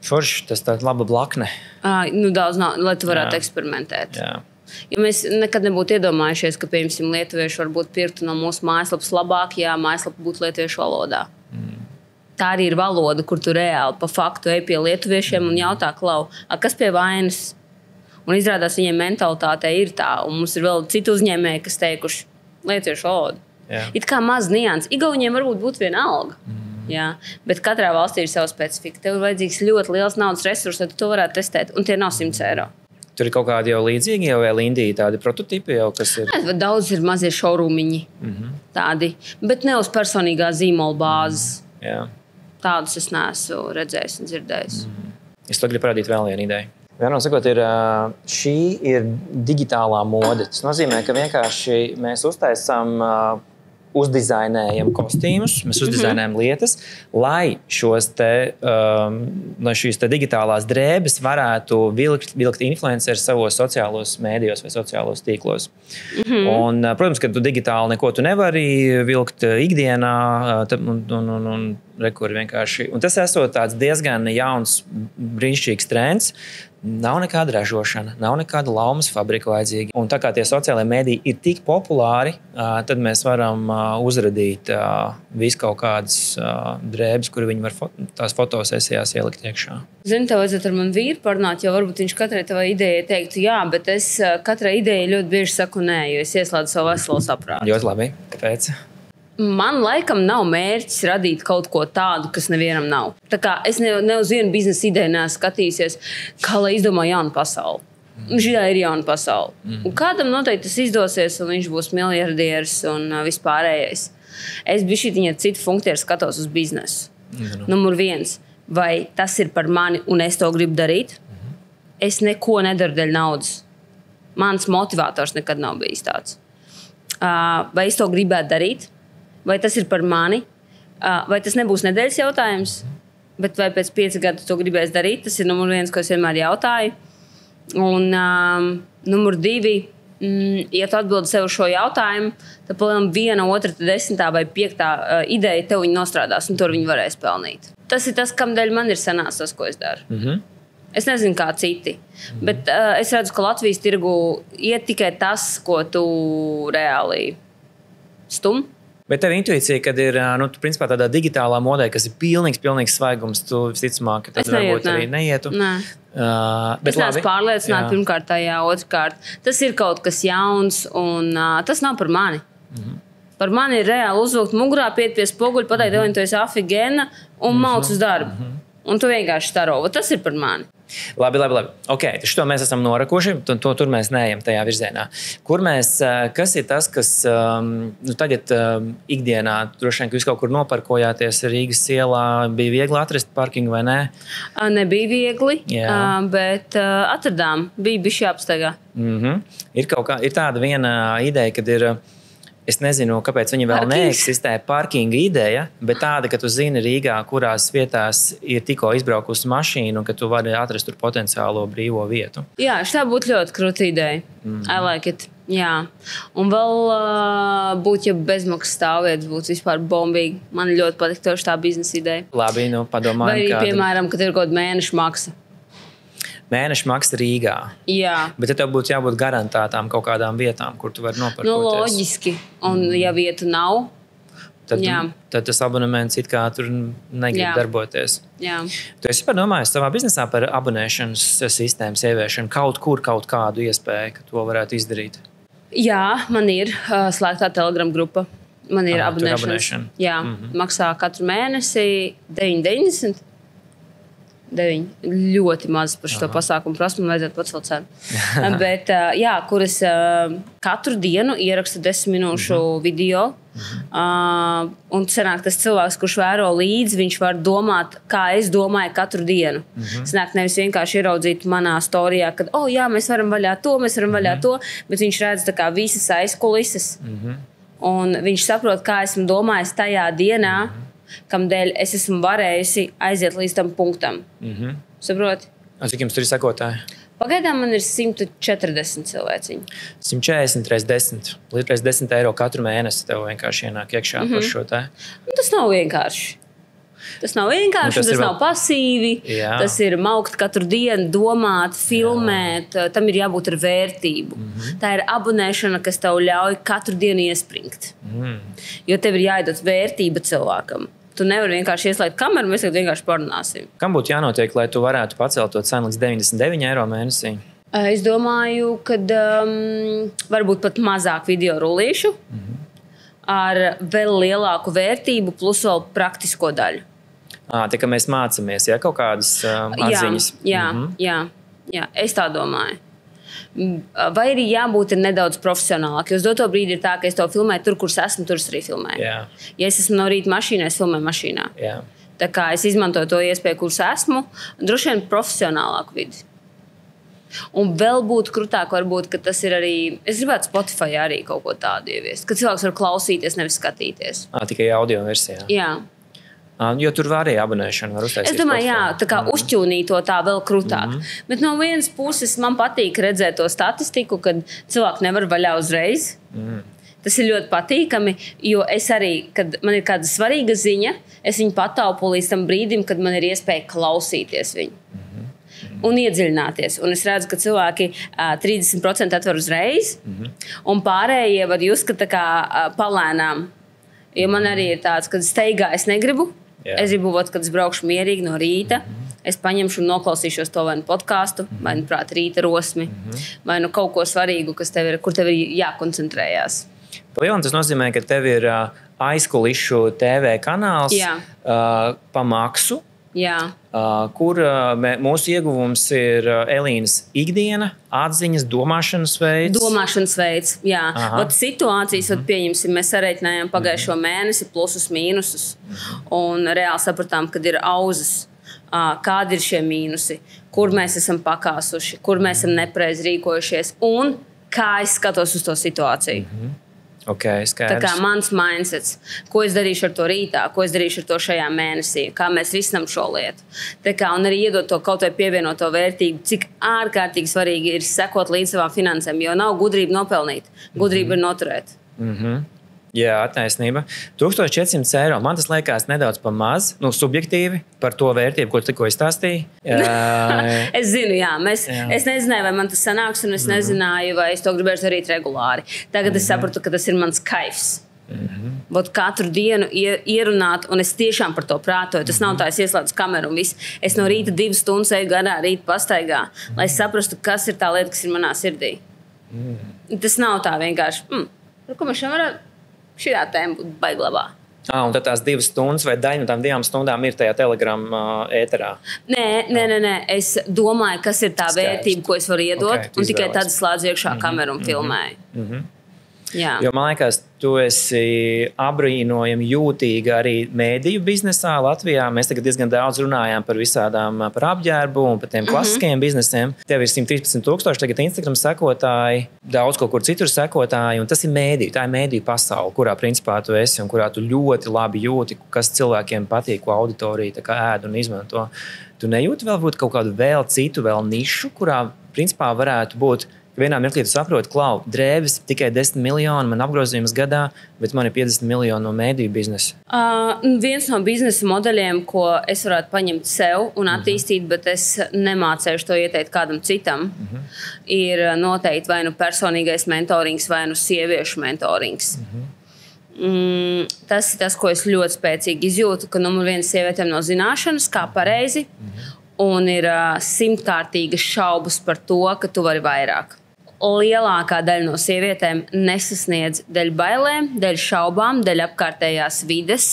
Forši, tas tā laba blakne. Daudz naudas, lai tu varētu eksperimentēt. Jā. Jo mēs nekad nebūtu iedomājušies, ka, piemēram, lietuvieši varbūt pirktu no mūsu mājaslapas labāk, ja mājaslapa būtu lietuviešu valodā. Tā arī ir valoda, kur tu reāli pa faktu ej pie lietuviešiem un jautā, klau, kas pie vainas? Un izrādās viņiem mentalitātē ir tā, un mums ir vēl citu uzņēmēji, kas teikuši lietuviešu valodu. It kā maz nians. Igauniem varbūt būtu viena alga. Bet katrā valstī ir sava specifika. Tev ir vajadzīgs ļoti liels naudas resurss, lai tu to varētu testēt, un tie nav 100 eiro. Tur ir kaut kādi jau līdzīgi, jau vēl Indija tādi prototipi, jau kas ir? Daudz ir mazie showroomiņi tādi, bet ne uz personīgā zīmola bāzes. Tādus es neesmu redzējis un dzirdējis. Es to gribu parādīt vēl vienu ideju. Vienmēr sakot, šī ir digitālā mode. Tas nozīmē, ka vienkārši mēs uzdizainējam kostīmus, mēs uzdizainējam lietas, lai šīs digitālās drēbes varētu vilkt influenceri savos sociālos mēdījos vai sociālos tīklos. Un, protams, ka tu digitāli neko tu nevari vilkt ikdienā, un tas esot tāds diezgan jauns, brīnišķīgs trends. Nav nekāda ražošana, nav nekāda laumas fabrika vajadzīga. Un tā kā tie sociālajie mēdīji ir tik populāri, tad mēs varam uzradīt visu kaut kādas drēbes, kur viņi var tās fotosesijās ielikt iekšā. Zini, tev vajadzētu ar mani vīru parunāt, jo varbūt viņš katrai tavai idejai teiktu jā, bet es katrai idejai ļoti bieži saku nē, jo es ieslēdzu savu veselo saprātu. Ļoti labi. Kāpēc? Man laikam nav mērķis radīt kaut ko tādu, kas nevienam nav. Tā kā es ne uz vienu biznesa ideju neesmu skatījusies, kā lai izdomā jaunu pasauli. Šitā ir jauna pasaule. Un kādam noteikti tas izdosies, un viņš būs miljardieris un vispārējais. Es biju šī citu funkciju skatos uz biznesu. Numur 1. Vai tas ir par mani, un es to gribu darīt? Es neko nedaru dēļ naudas. Mans motivators nekad nav bijis tāds. Vai es to gribētu darīt? Vai tas ir par mani, vai tas nebūs nedēļas jautājums, bet vai pēc 5 gadiem to gribēs darīt, tas ir numur 1, ko es vienmēr jautāju. Un numur 2, ja tu atbildi sev šo jautājumu, tad palielam 1, 2, 10 vai 5 ideja tev viņi nostrādās un tur viņi varēs pelnīt. Tas ir tas, kam dēļ man ir sanācis tas, ko es daru. Es nezinu, kā citi, bet es redzu, ka Latvijas tirgu iet tikai tas, ko tu reāli stum. Bet tev intuīcija, kad ir principā tādā digitālā modē, kas ir pilnīgs svaigums, tu visticamāk, ka tad varbūt arī neietu. Nē. Es neesmu pārliecināta pirmkārt tajā, otrkārt. Tas ir kaut kas jauns un tas nav par mani. Par mani ir reāli uzvilkt mugurā, piet pie spoguļa, pateikt, tev, tu esi afigēna un mauc uz darbu. Un tu vienkārši staro. Tas ir par mani. Labi. Ok, šo mēs esam norakuši, tur mēs neejam tajā virzienā. Kas ir tas, kas tagad ikdienā, droši vien, ka jūs kaut kur noparkojāties Rīgas ielā, bija viegli atrast parkingu vai nē? Nebija viegli, bet atradām, bija bišķi apstaigā. Ir tāda viena ideja, kad ir... Es nezinu, kāpēc viņa vēl neeksistē parkinga ideja, bet tāda, ka tu zini Rīgā, kurās vietās ir tikko izbraukusi mašīna un ka tu vari atrast tur potenciālo brīvo vietu. Jā, šitā būtu ļoti krūta ideja. I like it. Jā. Un vēl būtu, ja bezmaksas stāvvietas būtu vispār bombīgi. Man ļoti patīk tieši tā biznesa ideja. Labi, padomājam. Vai arī, piemēram, kad ir kaut kāda mēneša maksa. Mēneša maksa Rīgā. Jā. Bet tev būtu jābūt garantētām kaut kādām vietām, kur tu vari noparkoties. Loģiski. Un ja vietu nav, tad tas abonements it kā tur negrib darboties. Jā. Tu esi padomājis savā biznesā par abonēšanas sistēmas ieviešanu, kaut kādu iespēju, ka to varētu izdarīt? Jā, man ir slēgtā Telegram grupa. Man ir abonēšana. Jā, maksā katru mēnesi 9,90. 9. Ļoti maz par šo pasākumu prasmu, vajadzētu pacelt cenu. Bet, kur es katru dienu ierakstu 10 minūšu video. Un sanāk, tas cilvēks, kurš vēro līdzi, viņš var domāt, kā es domāju katru dienu. Sanāk, nevis vienkārši ieraudzīt manā storijā, kad, mēs varam vaļā to, bet viņš redz tā kā visas aizkulises. Un viņš saprot, kā esmu domājis tajā dienā, kam dēļ es esmu varējusi aiziet līdz tam punktam. Saproti? Cik jums tur ir sekotāji? Pagaidām man ir 140 cilvēciņi. 140 reiz 10. Līdz 10 eiro katru mēnesi tev vienkārši ienāk iekšā par šo te. Tas nav vienkārši. Tas nav nav pasīvi. Jā. Tas ir maukt katru dienu, domāt, filmēt. Tam ir jābūt ar vērtību. Tā ir abonēšana, kas tev ļauj katru dienu iespringt. Jo tev ir jāiedod vērtība cilvēkam. Tu nevari vienkārši ieslēgt kameru, mēs vienkārši parunāsim. Kam būtu jānotiek, lai tu varētu pacelt to cenu līdz 99 eiro mēnesī? Es domāju, ka varbūt pat mazāk video rullīšu ar vēl lielāku vērtību plus vēl praktisko daļu. Tā kā mēs mācāmies, kaut kādas atziņas. Jā, es tā domāju. Vai arī jābūt nedaudz profesionālāk. Jo uz doto brīdi ir tā, ka es to filmēju tur, kur esmu, tur arī filmēju. Jā. Ja es esmu no rīta mašīnā, es filmēju mašīnā. Jā. Tā kā es izmantoju to iespēju, kur esmu, droši vien profesionālāku vidi. Un vēl būtu krūtāk, varbūt, ka tas ir arī. Es gribētu Spotify arī kaut ko tādu ieviest, ka cilvēks var klausīties, nevis skatīties. Tikai audio versijā. Jā. Jo tur var arī abonēšanu var uztaisīt. Es domāju, tā kā uzķūnīt to tā vēl krūtāk. Bet no vienas puses man patīk redzēt to statistiku, kad cilvēki nevar vaļā uzreiz. Tas ir ļoti patīkami, jo es arī, kad man ir kāda svarīga ziņa, es viņu pataupu līdz tam brīdim, kad man ir iespēja klausīties viņu. Un iedziļināties. Un es redzu, ka cilvēki 30% atver uzreiz, un pārējie var just, ka tā kā palēnām. Jo man arī ir tāds, kad steigā es negribu. Jā. Es gribu, kad es braukšu mierīgi no rīta. Es paņemšu un noklausīšos to vai nu podkāstu, vai nu prāt rīta rosmi, vai nu kaut ko svarīgu, kas tev ir, kur tev ir jākoncentrējās. Lielam tas nozīmē, ka tev ir aizkulišu TV kanāls pa maksu. Kur mūsu ieguvums ir Elīnas ikdiena, atziņas, domāšanas veids. Jā. Ot situācijas, pieņemsim, mēs sareiķinājām pagājušo mēnesi plusus, mīnusus. Un reāli sapratām, kad ir auzas, kādi ir šie mīnusi, kur mēs esam pakāsuši, kur mēs esam nepareizi rīkojušies un kā es skatos uz to situāciju. Okay, tā kā mans mindsets, ko es darīšu ar to rītā, ko es darīšu ar to šajā mēnesī, kā mēs risinām šo lietu. Tā kā, un arī iedot to kaut vai pievienoto vērtību, cik ārkārtīgi svarīgi ir sekot līdz savām finansēm, jo nav gudrība nopelnīt, gudrība ir noturēt. Jā, taisnība. 1400 eiro. Man tas liekas nedaudz pa maz, subjektīvi par to vērtību, ko tikko izstāstīji. Es zinu, es nezināju, vai man tas sanāks, un es nezināju, vai es to gribēšu darīt regulāri. Tagad es sapratu, ka tas ir mans kaifs. Katru dienu ierunāt, un es tiešām par to prātoju. Tas nav tā, es ieslēdzu kameru un viss. Es no rīta 2 stundas eju garā rīta pastaigā, lai saprastu, kas ir tā lieta, kas ir manā sirdī. Tas nav tā vienkārši, ko mēs šodien varētu šajā tēma būtu baiglabā. Un tad tās 2 stundas vai daļa no tām 2 stundām ir tajā Telegram ēterā? Nē. Es domāju, kas ir tā vērtība, ko es varu iedot, un tikai tad slēdzu iekšā kameru un filmēju. Jā. Jo man liekas, tu esi abrīnojami jūtīga arī mēdīju biznesā Latvijā. Mēs tagad diezgan daudz runājām par visādām, par apģērbu un par tiem klasiskajiem biznesiem. Tev ir 113,000 tagad Instagram sekotāji, daudz kaut kur citur sekotāji, un tas ir mēdīju. Tā ir mēdīju pasaule, kurā principā tu esi un kurā tu ļoti labi jūti, kas cilvēkiem patīk, ko auditorija tā kā ēd un izmanto. Tu nejūti vēl kaut kādu vēl citu nišu, kurā principā varētu būt vienā mirklī tu saproti, klau, drēbes tikai 10 miljoni man apgrozījums gadā, bet man ir 50 miljoni no mēdīju biznesa. Viens no biznesa modeļiem, ko es varētu paņemt sev un attīstīt, bet es nemācēšu to ieteikt kādam citam, ir noteikti vai nu personīgais mentorings, vai nu sieviešu mentorings. Tas ir tas, ko es ļoti spēcīgi izjūtu, ka numur 1 sievietēm nav zināšanas, kā pareizi, un ir 100-kārtīgas šaubas par to, ka tu vari vairāk. Lielākā daļa no sievietēm nesasniedz dēļ bailēm, dēļ šaubām, dēļ apkārtējās vides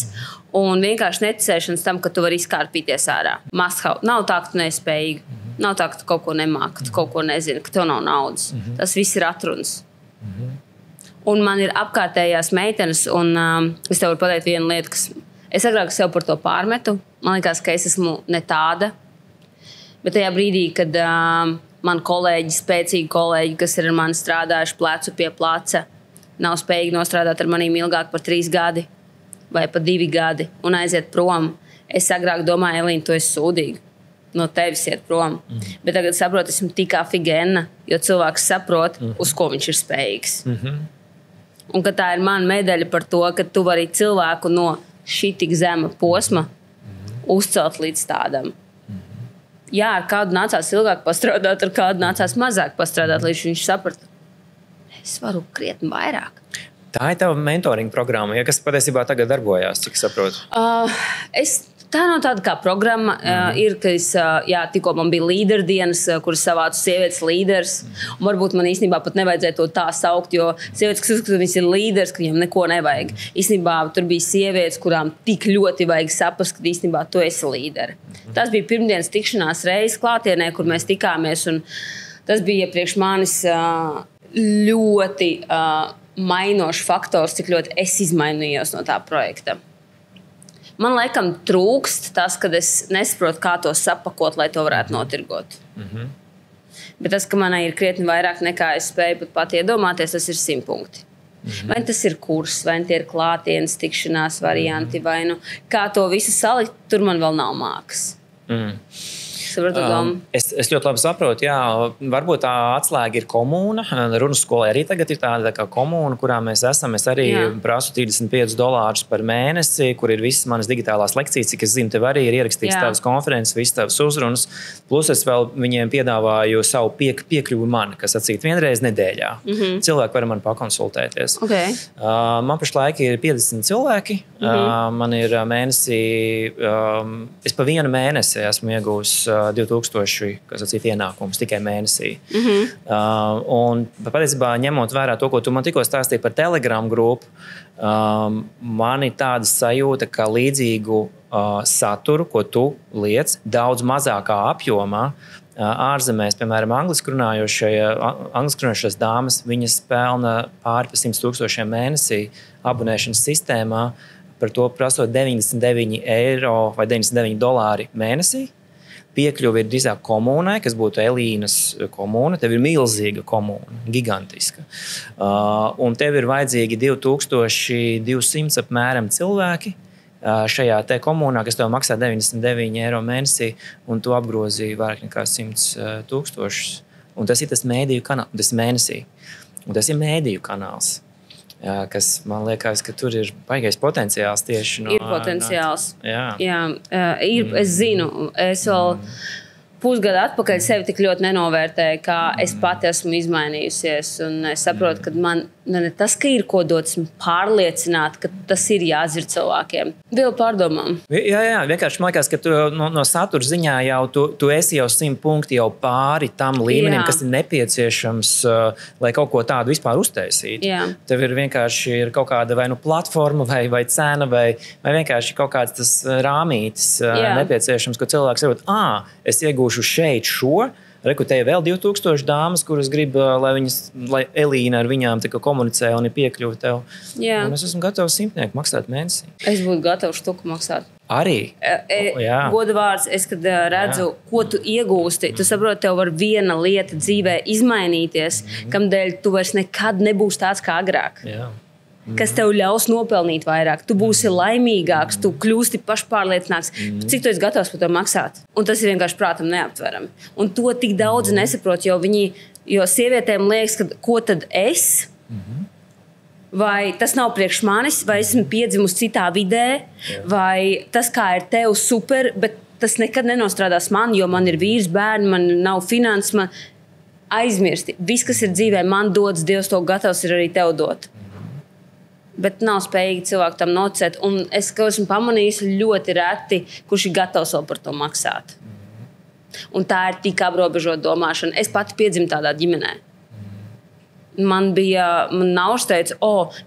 un vienkārši neticēšanas tam, ka tu vari izkārpīties ārā. Nav tā, ka tu nespējīgi, nav tā, ka tu kaut ko nemāki, ka tu kaut ko nezini, ka tev nav naudas. Tas viss ir atrunas. Un man ir apkārtējās meitenes, un es tev varu pateikt vienu lietu, kas es agrāk sev par to pārmetu. Man liekas, ka es esmu ne tāda. Bet tajā brīdī, kad man kolēģi, spēcīgi kolēģi, kas ir ar mani strādājuši plecu pie pleca, nav spējīgi nostrādāt ar maniem ilgāk par 3 gadi vai par 2 gadi un aiziet prom, es agrāk domāju, Elīna, tu esi sūdīga. No tevis iet prom. Bet tagad saprotu, esmu tik afigēna, jo cilvēks saprot, uz ko viņš ir spējīgs. Un ka tā ir mana medaļa par to, ka tu vari cilvēku no šī tik zema posma uzcelt līdz tādam. Jā, ar kādu nācās ilgāk pastrādāt, ar kādu nācās mazāk pastrādāt, līdz viņš saprata, es varu krietni vairāk. Tā ir tava mentoring programma, kas patiesībā tagad darbojās, cik saprotu? Tā nav tāda kā programma. Ir, ka tikko man bija līderdienas, kuras savācu sievietes līderis. Varbūt man īstenībā pat nevajadzēja to tā saukt, jo sievietes, kas uzskata, ka viņas ir līderis, ka viņam neko nevajag. Īstenībā tur bija sievietes, kurām tik ļoti vajag saprast, ka īstenībā tu esi līderi. Tas bija pirmdienas tikšanās reizes klātienē, kur mēs tikāmies. Un tas bija priekš manis ļoti mainošs faktors, cik ļoti es izmainījos no tā projekta. Man laikam trūkst tas, kad es nesaprotu, kā to sapakot, lai to varētu notirgot. Bet tas, ka manai ir krietni vairāk nekā es spēju pat iedomāties, tas ir 100 punkti. Vai tas ir kurs, vai tie ir klātienes tikšanās varianti, vai nu kā to visu salikt, tur man vēl nav mākslas. Es ļoti labi saprotu, jā, varbūt tā atslēga ir komūna. Runas skolē arī tagad ir tāda kā komūna, kurā mēs esam. Es arī prasu $35 par mēnesi, kur ir visas manas digitālās lekcijas, cik es zinu, tev arī ir ierakstīts tavas konferences, visas tavas uzrunas. Plus es vēl viņiem piedāvāju savu piekļuvi man, kas atsīt vienreiz nedēļā. Cilvēki var man pakonsultēties. Man pašlaik ir 50 cilvēki. Man ir mēnesī, es pa 1 mēnesi esmu iegūs 2000 ienākumus tikai mēnesī. Un patiesībā, ņemot vērā to, ko tu man tikko stāstīji par Telegram grupu, man ir tāda sajūta, ka līdzīgu saturu, ko tu liec, daudz mazākā apjomā, ārzemēs, piemēram, angliski runājošās dāmas, viņas pelna pāri 100,000 mēnesī abonēšanas sistēmā, par to prasot €99 vai $99 mēnesī. Piekļuve ir drīzāk komunai, kas būtu Elīnas komuna. Tev ir milzīga komuna, gigantiska. Un tev ir vajadzīgi 2200 apmēram cilvēki šajā te komunā, kas tev maksā €99 mēnesī, un tu apgrozīji vairāk nekā 100,000. Un tas ir tas mēdīju kanāls, tas mēnesī. Un tas ir mēdīju kanāls, kas man liekas, ka tur ir baigais potenciāls tieši no... Ir potenciāls. Jā. Ir, es zinu, es vēl pusgadu atpakaļ sevi tik ļoti nenovērtēju, kā es pati esmu izmainījusies. Un es saprotu, ka man ne tas, ka ir ko dot, esmu pārliecināta, ka tas ir jāzir cilvēkiem. Vēl pārdomām. Jā, vienkārši man liekas, ka tu no satura ziņā jau tu esi jau 100 punkti jau pāri tam līmenim, kas ir nepieciešams, lai kaut ko tādu vispār uztaisītu. Jā. Tev ir vienkārši kaut kāda vai nu platforma, vai cena, vai vienkārši kaut kāds tas rāmītis nepieciešams, ko cilvēks saprot, es iegūšu šeit šo, rekrutēju vēl 2000 dāmas, kuras grib, lai Elīna ar viņām komunicē un ir piekļuva tev. Jā. Un es esmu gatavs 100 maksāt mēnesī. Es būtu gatavs štuku maksāt. Arī? Goda vārds, es kad redzu, ko tu iegūsti, tu saproti, tev var viena lieta dzīvē izmainīties, kamdēļ tu vairs nekad nebūsi tāds kā agrāk. Jā. Kas tev ļaus nopelnīt vairāk. Tu būsi laimīgāks, tu kļūsti pašpārliecināts. Cik tu esi gatavs par to maksāt? Un tas ir vienkārši prātam neaptverami. Un to tik daudz nesaprot, jo sievietēm liekas, ka ko tad es? Vai tas nav priekš manis, vai esmu piedzimusi citā vidē, vai tas, kā ir tev, super, bet tas nekad nenostrādās man, jo man ir vīrs, bērni, man nav finanses, man aizmirsti. Viss, kas ir dzīvē, man dots, Dievs to gatavs ir arī tev dot. Bet nav spējīgi cilvēki tam nocēt. Un es esmu pamanījis ļoti reti, kurš ir gatavs vēl par to maksāt. Un tā ir tik aprobežota domāšana. Es pati piedzimu tādā ģimenē. Man nauž teica,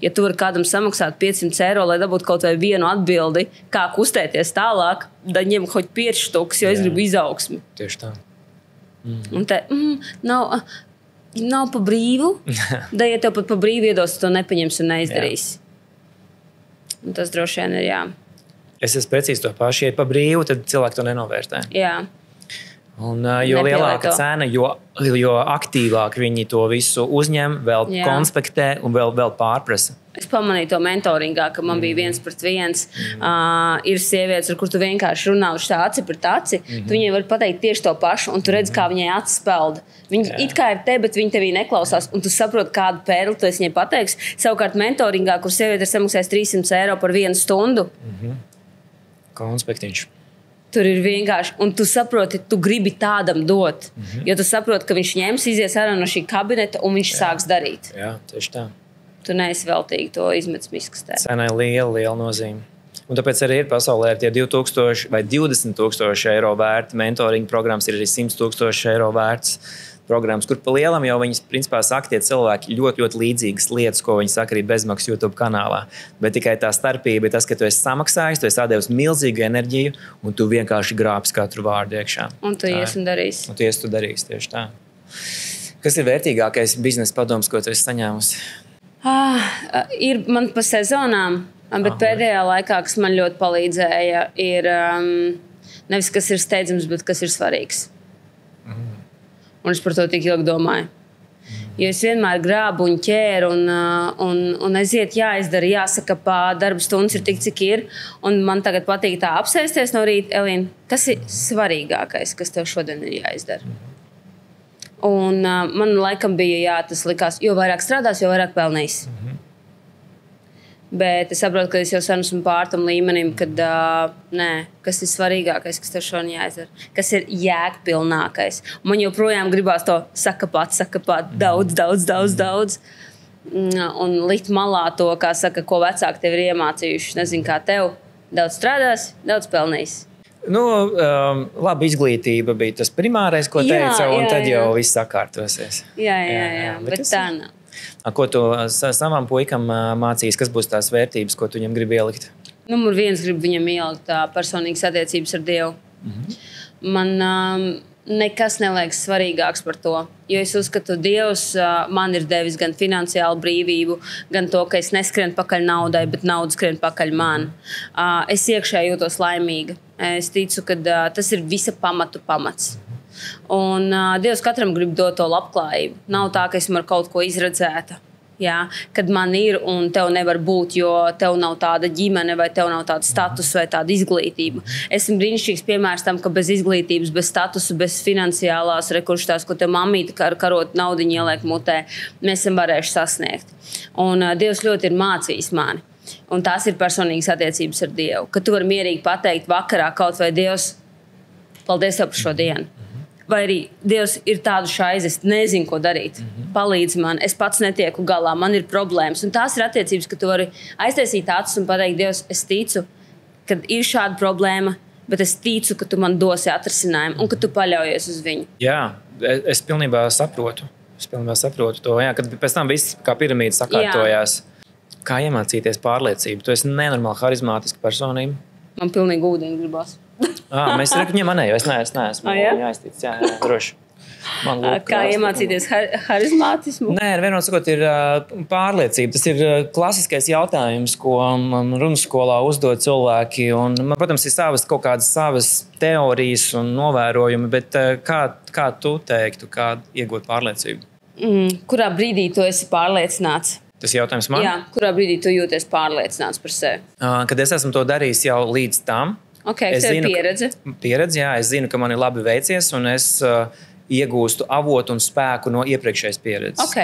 ja tu vari kādam samaksāt €500, lai dabūtu kaut vai vienu atbildi, kā kustēties tālāk, tad ņem kaut 5 štukas, jo es gribu izaugsmi. Tieši tā. Un te nav pa brīvu. Da, ja tev pat pa brīvu iedos, to nepaņems un neizdarīs. Un tas droši vien ir jā. Es esmu precīzi to pašu. Ja ir pa brīvu, tad cilvēki to nenovērtē. Jā. Un, jo lielāka cena, jo aktīvāk viņi to visu uzņem, vēl konspektē un vēl pārprasa. Es pamanīju to mentoringā, ka man bija 1-1. Ir sievietes, ar kur tu vienkārši runā uz aci pret aci. Tu viņai vari pateikt tieši to pašu, un tu redzi, kā viņai acis speld. Viņa it kā ir te, bet viņa tevī neklausās, un tu saproti, kādu pērli tu viņai pateiksi. Savukārt mentoringā, kur sieviete ir samaksājis €300 par 1 stundu. Konspektiņš. Tur ir vienkārši, un tu saproti, tu gribi tādam dot. Jo tu saproti, ka viņš ņems, izies ārā no šī kabineta, un viņš sāks darīt. Jā, tieši tā. Tu neesi veltīgi to izmetis miskastē. Cenai liela nozīme. Un tāpēc arī ir pasaulē ar tie 2000 vai 20,000 eiro vērti mentoring programmas, ir arī 100,000 eiro vērts programmas, kur pa lielam jau viņas principā saka tie cilvēki ļoti līdzīgas lietas, ko viņi saka arī bezmaksas YouTube kanālā. Bet tikai tā starpība ir tas, ka tu esi samaksājis, tu esi atdevis milzīgu enerģiju, un tu vienkārši grābs katru vārdu iekšā. Un tu iesi un darīsi. Un tu iesi un darīsi, tieši tā. Kas ir vērtīgākais biznesa padoms, ko tu esi saņēmusi? Ir man pa sezonām, bet pēdējā laikā, kas man ļoti palīdzēja, ir nevis kas ir steidzams, bet kas ir svarīgs. Un es par to tik ilgi domāju. Jo es vienmēr grābu un ķēru un aiziet, jāizdara, jāsaka, darba stundas ir tik, cik ir. Un man tagad patīk tā apsēsties no rīta, Elīna, kas ir svarīgākais, kas tev šodien ir jāizdara. Un man laikam bija tas likās, jo vairāk strādās, jo vairāk pelnīs. Bet es saprotu, ka es jau sen esmu pār tam līmenim, kad kas ir svarīgākais, kas tev šodien jāizdara, kas ir jēgpilnākais. Man joprojām gribās to sakapāt, daudz. Un likt malā to, kā saka, ko vecāki tev ir iemācījuši. Nezinu, kā tev. Daudz strādās, daudz pelnīs. Laba izglītība bija tas primārais, ko teica, un tad jau viss sakārtosies. Jā, bet tā nav. Ko tu savam puikam mācīs, kas būs tās vērtības, ko tu viņam gribi ielikt? Numur 1 gribu viņam ielikt personīgas attiecības ar Dievu. Man nekas neliekas svarīgāks par to. Jo es uzskatu, Dievs man ir devis gan finansiālu brīvību, gan to, ka es neskrienu pakaļ naudai, bet nauda skrien pakaļ man. Es iekšēji jūtos laimīga. Es ticu, ka tas ir visa pamats. Un Dievs katram grib dot to labklājību. Nav tā, ka esmu ar kaut ko izredzēta. Jā, kad man ir un tev nevar būt, jo tev nav tāda ģimene, vai tev nav tāda status vai tāda izglītība. Esmu brīnišķīgs piemērs tam, ka bez izglītības, bez statusa, bez finansiālās rekursus, ko te mammīte karot naudiņu ieliek mutē, mēs esam varējuši sasniegt. Un Dievs ļoti ir mācījis mani. Un tās ir personīgas attiecības ar Dievu. Ka tu vari mierīgi pateikt vakarā kaut vai Dievs, paldies tev par šo dienu. Vai arī Dievs ir tādu šaizi, es nezinu, ko darīt. Palīdzi man, es pats netieku galā, man ir problēmas. Un tās ir attiecības, ka tu vari aiztaisīt acis un pateikt, Dievs, es ticu, ka ir šāda problēma, bet es ticu, ka tu man dosi atrisinājumu un ka tu paļaujies uz viņu. Jā, es pilnībā saprotu. To, jā, kad pēc tam viss kā piramīda sakārtojās. Kā iemācīties pārliecību? Tu esi nenormāli harizmātiska personība. Man pilnīgi ūdeni gribas. Mēs viņam manējo, es neesmu jāiztic, jā, droši. Kā iemācīties harizmātismu? Nē, vienot sakot, ir pārliecība. Tas ir klasiskais jautājums, ko runas skolā uzdod cilvēki. Un, protams, ir kaut kādas savas teorijas un novērojumi, bet kā tu teiktu, kā iegūt pārliecību? Kurā brīdī tu esi pārliecināts? Tas jautājums man? Jā, kurā brīdī tu jūties pārliecināts par sevi? Kad es esmu to darījis jau līdz tam. Es zinu, pieredze, jā, es zinu, ka man ir labi veicies, un es iegūstu avotu un spēku no iepriekšējas pieredzes.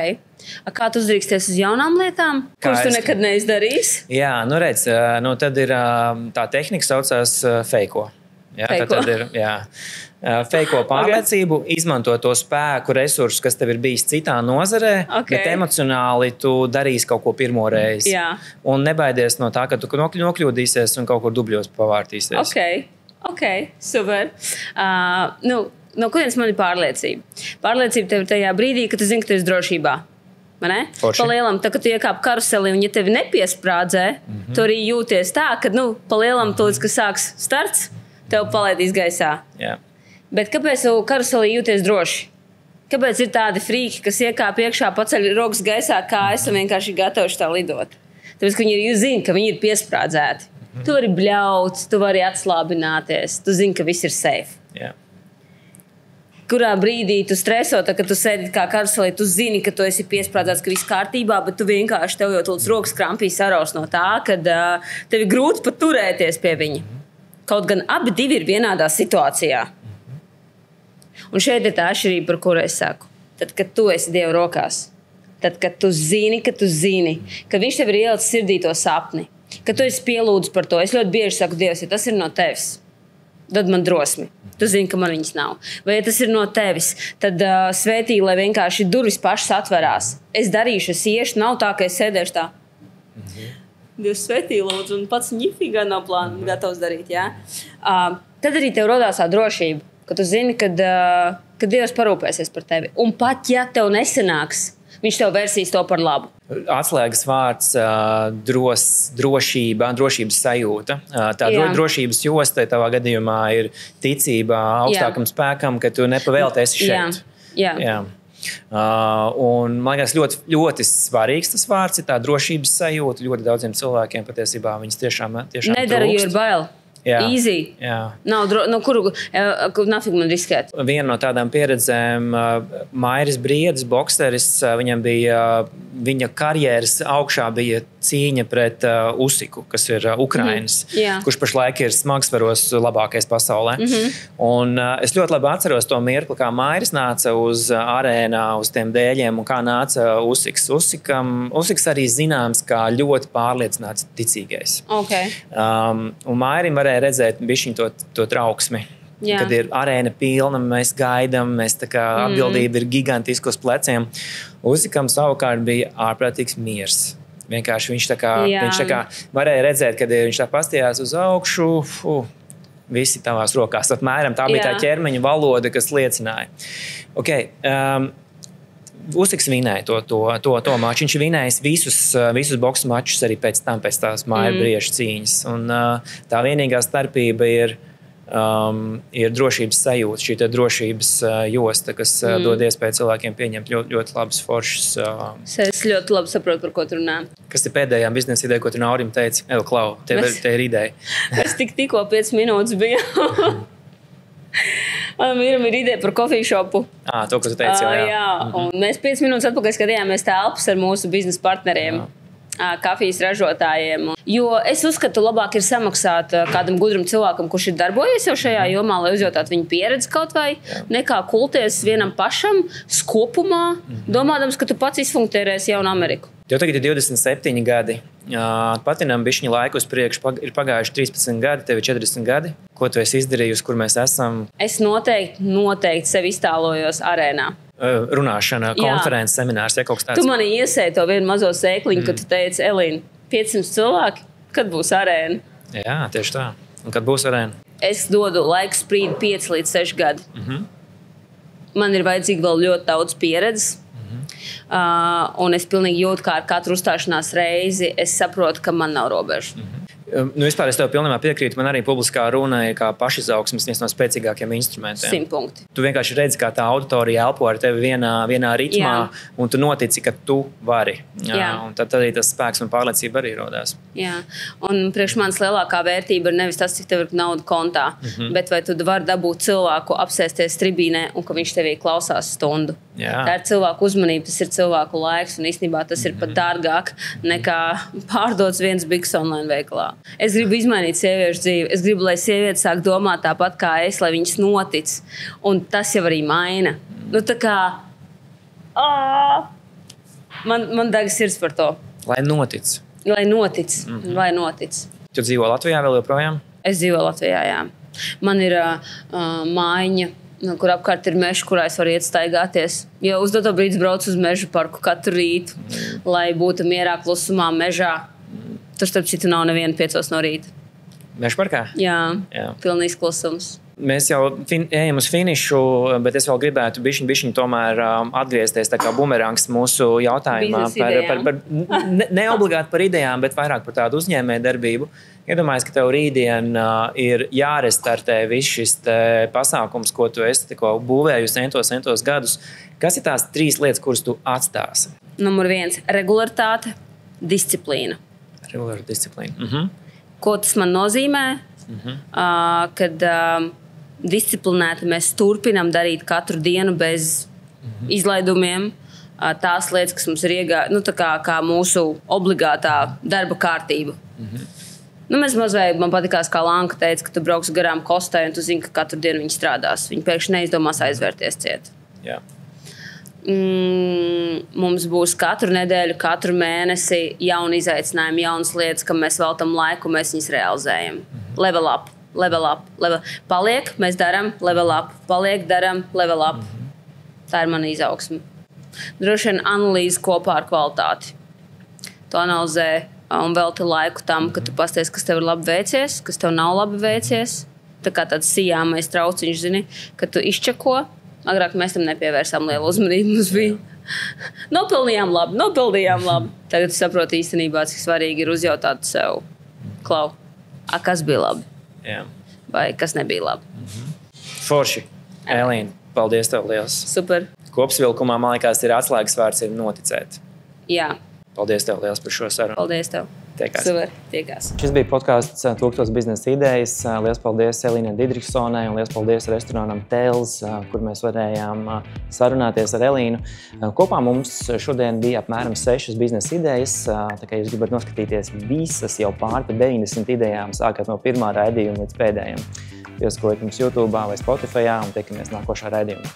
Kā tu uzdrīksties uz jaunām lietām, kuras tu nekad neizdarīsi? Jā, redz, tad ir tā tehnika saucās feiko. Tad ir feiko pārliecību, izmanto to spēku, resursus, kas tev ir bijis citā nozarē, bet emocionāli tu darīsi kaut ko pirmo reizi. Un nebaidies no tā, ka tu nokļūdīsies un kaut kur dubļos pavārtīsies. Super. No kurienes man ir pārliecība? Pārliecība tev ir tajā brīdī, kad tu zini, ka tu esi drošībā. Palielam, tā, kad tu iekāp karuselī un ja tevi nepiesprādzē, tu arī jūties tā, ka palielam tūlīt, ka sāks starts, tev palaidīs gaisā. Bet kāpēc tu karuselī jūties droši? Kāpēc ir tādi frīki, kas iekāp iekšā, paceļ rokas gaisā, kājas un vienkārši gatavi tā lidot? Tāpēc, ka viņi zina, ka viņi ir piesprādzēti. Tu vari bļaut, tu vari atslābināties, tu zini, ka viss ir safe. Kurā brīdī tu streso, kad tu sēdi kā karuselī, tu zini, ka tu esi piesprādzēts, ka viss kārtībā, bet tu vienkārši tev jau tūlīt rokas krampī saraus no tā, ka tev ir grūti pat turēties pie viņa. Kaut gan abi divi ir vienādā situācijā. Un šeit ir tā atšķirība, par kuru es saku. Tad, kad tu esi Dieva rokās, tad, kad tu zini, ka viņš tev ir ielicis sirdī to sapni, ka tu esi pielūdzis par to. Es ļoti bieži saku, Dievs, ja tas ir no tevis, dod man drosmi. Tu zini, ka man viņas nav. Vai ja tas ir no tevis, tad svētī, lai vienkārši durvis pašas atverās. Es darīšu, es iešu, nav tā, ka es sēdēšu tā. Dievs svētī, lūdzu, un pats ņifīgā nav plāna gatavs darīt. Jā? Tad arī tev rodās tā drošība, ka tu zini, ka Dievs parūpēsies par tevi. Un pat, ja tev nesanāks, viņš tev versīs to par labu. Atslēgas vārds drošība, drošības sajūta. Tā drošības josta tavā gadījumā ir ticība augstākam spēkam, ka tu nepavēlties šeit. Jā. Un, man liekas, ļoti, ļoti svarīgs tas vārds ir tā drošības sajūta. Ļoti daudziem cilvēkiem patiesībā viņas tiešām nedara, jo ir bail. Easy. Nav kuru nafig man riskēt. Viena no tādām pieredzēm, Mairis Briedis, bokseris, viņam bija, viņa karjeras augšā bija cīņa pret Usiku, kas ir Ukrainas, kurš pašlaik ir smagsvaros labākais pasaulē. Un es ļoti labi atceros to mirkli, kā Mairis nāca uz arēnā, uz tiem dēļiem, un kā nāca Usiks. Usiks arī zināms kā ļoti pārliecināts ticīgais. Un Mairim varēja redzēt bišķiņ to trauksmi. Kad ir arēna pilna, mēs gaidām, atbildība ir gigantiski uz pleciem. Usikam savukārt bija ārprātīgs miers. Vienkārši viņš tā kā varēja redzēt, kad viņš tā pastījās uz augšu, visi tavās rokās. Apmēram tā bija tā ķermeņa valoda, kas liecināja. Okay, Usiks vinēja to maču. Viņš vinējis visus boksu mačus arī pēc tās māja briežu cīņas. Un tā vienīgā starpība ir drošības sajūta, šī drošības josta, kas dod iespēju cilvēkiem pieņemt ļoti labas foršas. Es ļoti labi saprotu, par ko tu runā. Kas ir pēdējā biznesa ideja, ko tu Naurim teici? Klau, tev ir ideja. Es tikko 5 minūtes biju. Man ir ideja par coffee shopu. To, ko tu teici, jā. Un mēs 5 minūtes atpakaļ skatījāmies telpas ar mūsu biznesa partneriem. Kafijas ražotājiem. Jo es uzskatu, labāk ir samaksāt kādam gudram cilvēkam, kurš ir darbojies jau šajā jomā, lai uzjautātu viņa pieredzi kaut vai, nekā kulties vienam pašam skopumā, domādams, ka tu pats izfunkcionēsi jaunu Ameriku. Tev tagad ir 27 gadi. Patinām bišķiņu laiku uz priekšu. Ir pagājuši 13 gadi, tev ir 40 gadi. Ko tu esi izdarījusi, kur mēs esam? Es noteikti sevi iztēlojos arēnā. Runāšana, konferences, seminārs, ja kaut kas tāds. Tu mani iesēji to vienu mazo sēkliņu, kad tu teici, Elīna, 500 cilvēki, kad būs arēna? Jā, tieši tā. Un kad būs arēna? Es dodu laiku sprīdi 5 līdz 6 gadi. Man ir vajadzīgi vēl ļoti daudz pieredzes. Un es pilnīgi jūtu, kā ar katru uzstāšanās reizi es saprotu, ka man nav robežu. Vispār es tev pilnībā piekrītu. Man arī publiskā runa ir kā pašizaugsmes viens no spēcīgākiem instrumentiem. 100 punkti. Tu vienkārši redzi, kā tā auditorija elpo ar tevi vienā ritmā, un tu notici, ka tu vari. Un tad arī tas spēks un pārliecība arī rodās. Jā, un priekš manis lielākā vērtība ir nevis tas, cik tev ir nauda kontā, bet vai tu vari dabūt cilvēku apsēsties tribīnē un ka viņš tevī klausās stundu. Tā ir cilvēku uzmanība, tas ir cilvēku laiks, un īstenībā tas ir pat dārgāk nekā pārdots viens biks online veikalā. Es gribu izmainīt sieviešu dzīvi. Es gribu, lai sievietes sāk domāt tāpat kā es, lai viņas notic. Un tas jau arī maina. Tā kā man deg sirds par to. Lai notic. Lai notic. Tu dzīvo Latvijā vēl joprojām? Es dzīvoju Latvijā, jā. Man ir mājiņa, kur apkārt ir meža, kurā es varu iet staigāties. Jo uz doto brīdi braucu uz meža parku katru rītu, lai būtu mierā, klusumā, mežā. Tur, starp citu, nav neviena 5 no rīta. Meža parkā? Jā. Pilnīgs klusums. Mēs jau ejam uz finišu, bet es vēl gribētu bišķiņ tomēr atgriezties tā kā bumerangs mūsu jautājumā par neobligāti par idejām, bet vairāk par tādu uzņēmēju darbību. Iedomājies, ka tev rītdien ir jārestartē viss šis pasākums, ko tu esi būvējusi centos gadus. Kas ir tās 3 lietas, kuras tu atstāsi? Numur 1 - regularitāte, disciplīna. Regulāra disciplīna. Ko tas man nozīmē? Kad disciplinēti mēs turpinām darīt katru dienu bez izlaidumiem tās lietas, kas mums ir kā mūsu obligātā darba kārtība. Mēs mazliet, man patikās, kā Lanka teica, ka tu brauks garām kostai un tu zini, ka katru dienu viņi strādās. Viņi pēkšņi neizdomās aizvērties ciet. Jā. Mums būs katru nedēļu, katru mēnesi jauni izaicinājumi, jaunas lietas, kam mēs veltam laiku, mēs viņus realizējam. Level up. Paliek, mēs darām, level up. Paliek, darām, level up. Tā ir mana izaugsme. Droši vien analīze kopā ar kvalitāti. Tu analizē un velti laiku tam, ka tu pasties, kas tev ir labi veicies, kas tev nav labi veicies. Tā kā tāds sijāmais trauciņš, zini, ka tu izčeko. Agrāk mēs tam nepievērsām lielu uzmanību. Mums bija nopildījām labi. Tagad es saprotu īstenībā, cik svarīgi ir uzjautāt sev, Klau, kas bija labi? Jā. Vai kas nebija labi? Forši. Elīna, paldies tev liels. Super. Kopsavilkumā, man liekas, ir atslēgas vārds ir noticēt. Jā. Paldies tev liels par šo sarunu. Paldies tev. Super, tiekās. Šis bija podkāsts 1000 biznesa idejas. Liels paldies Elīnai Didriksonai un liels paldies restorānam Tēls, kur mēs varējām sarunāties ar Elīnu. Kopā mums šodien bija apmēram 6 biznesa idejas. Tā kā jūs gribat noskatīties visas jau pār pa 90 idejām, sākot no pirmā raidījuma līdz pēdējiem. Piesakojiet mums YouTube vai Spotify un tiekamies nākošā raidījumā.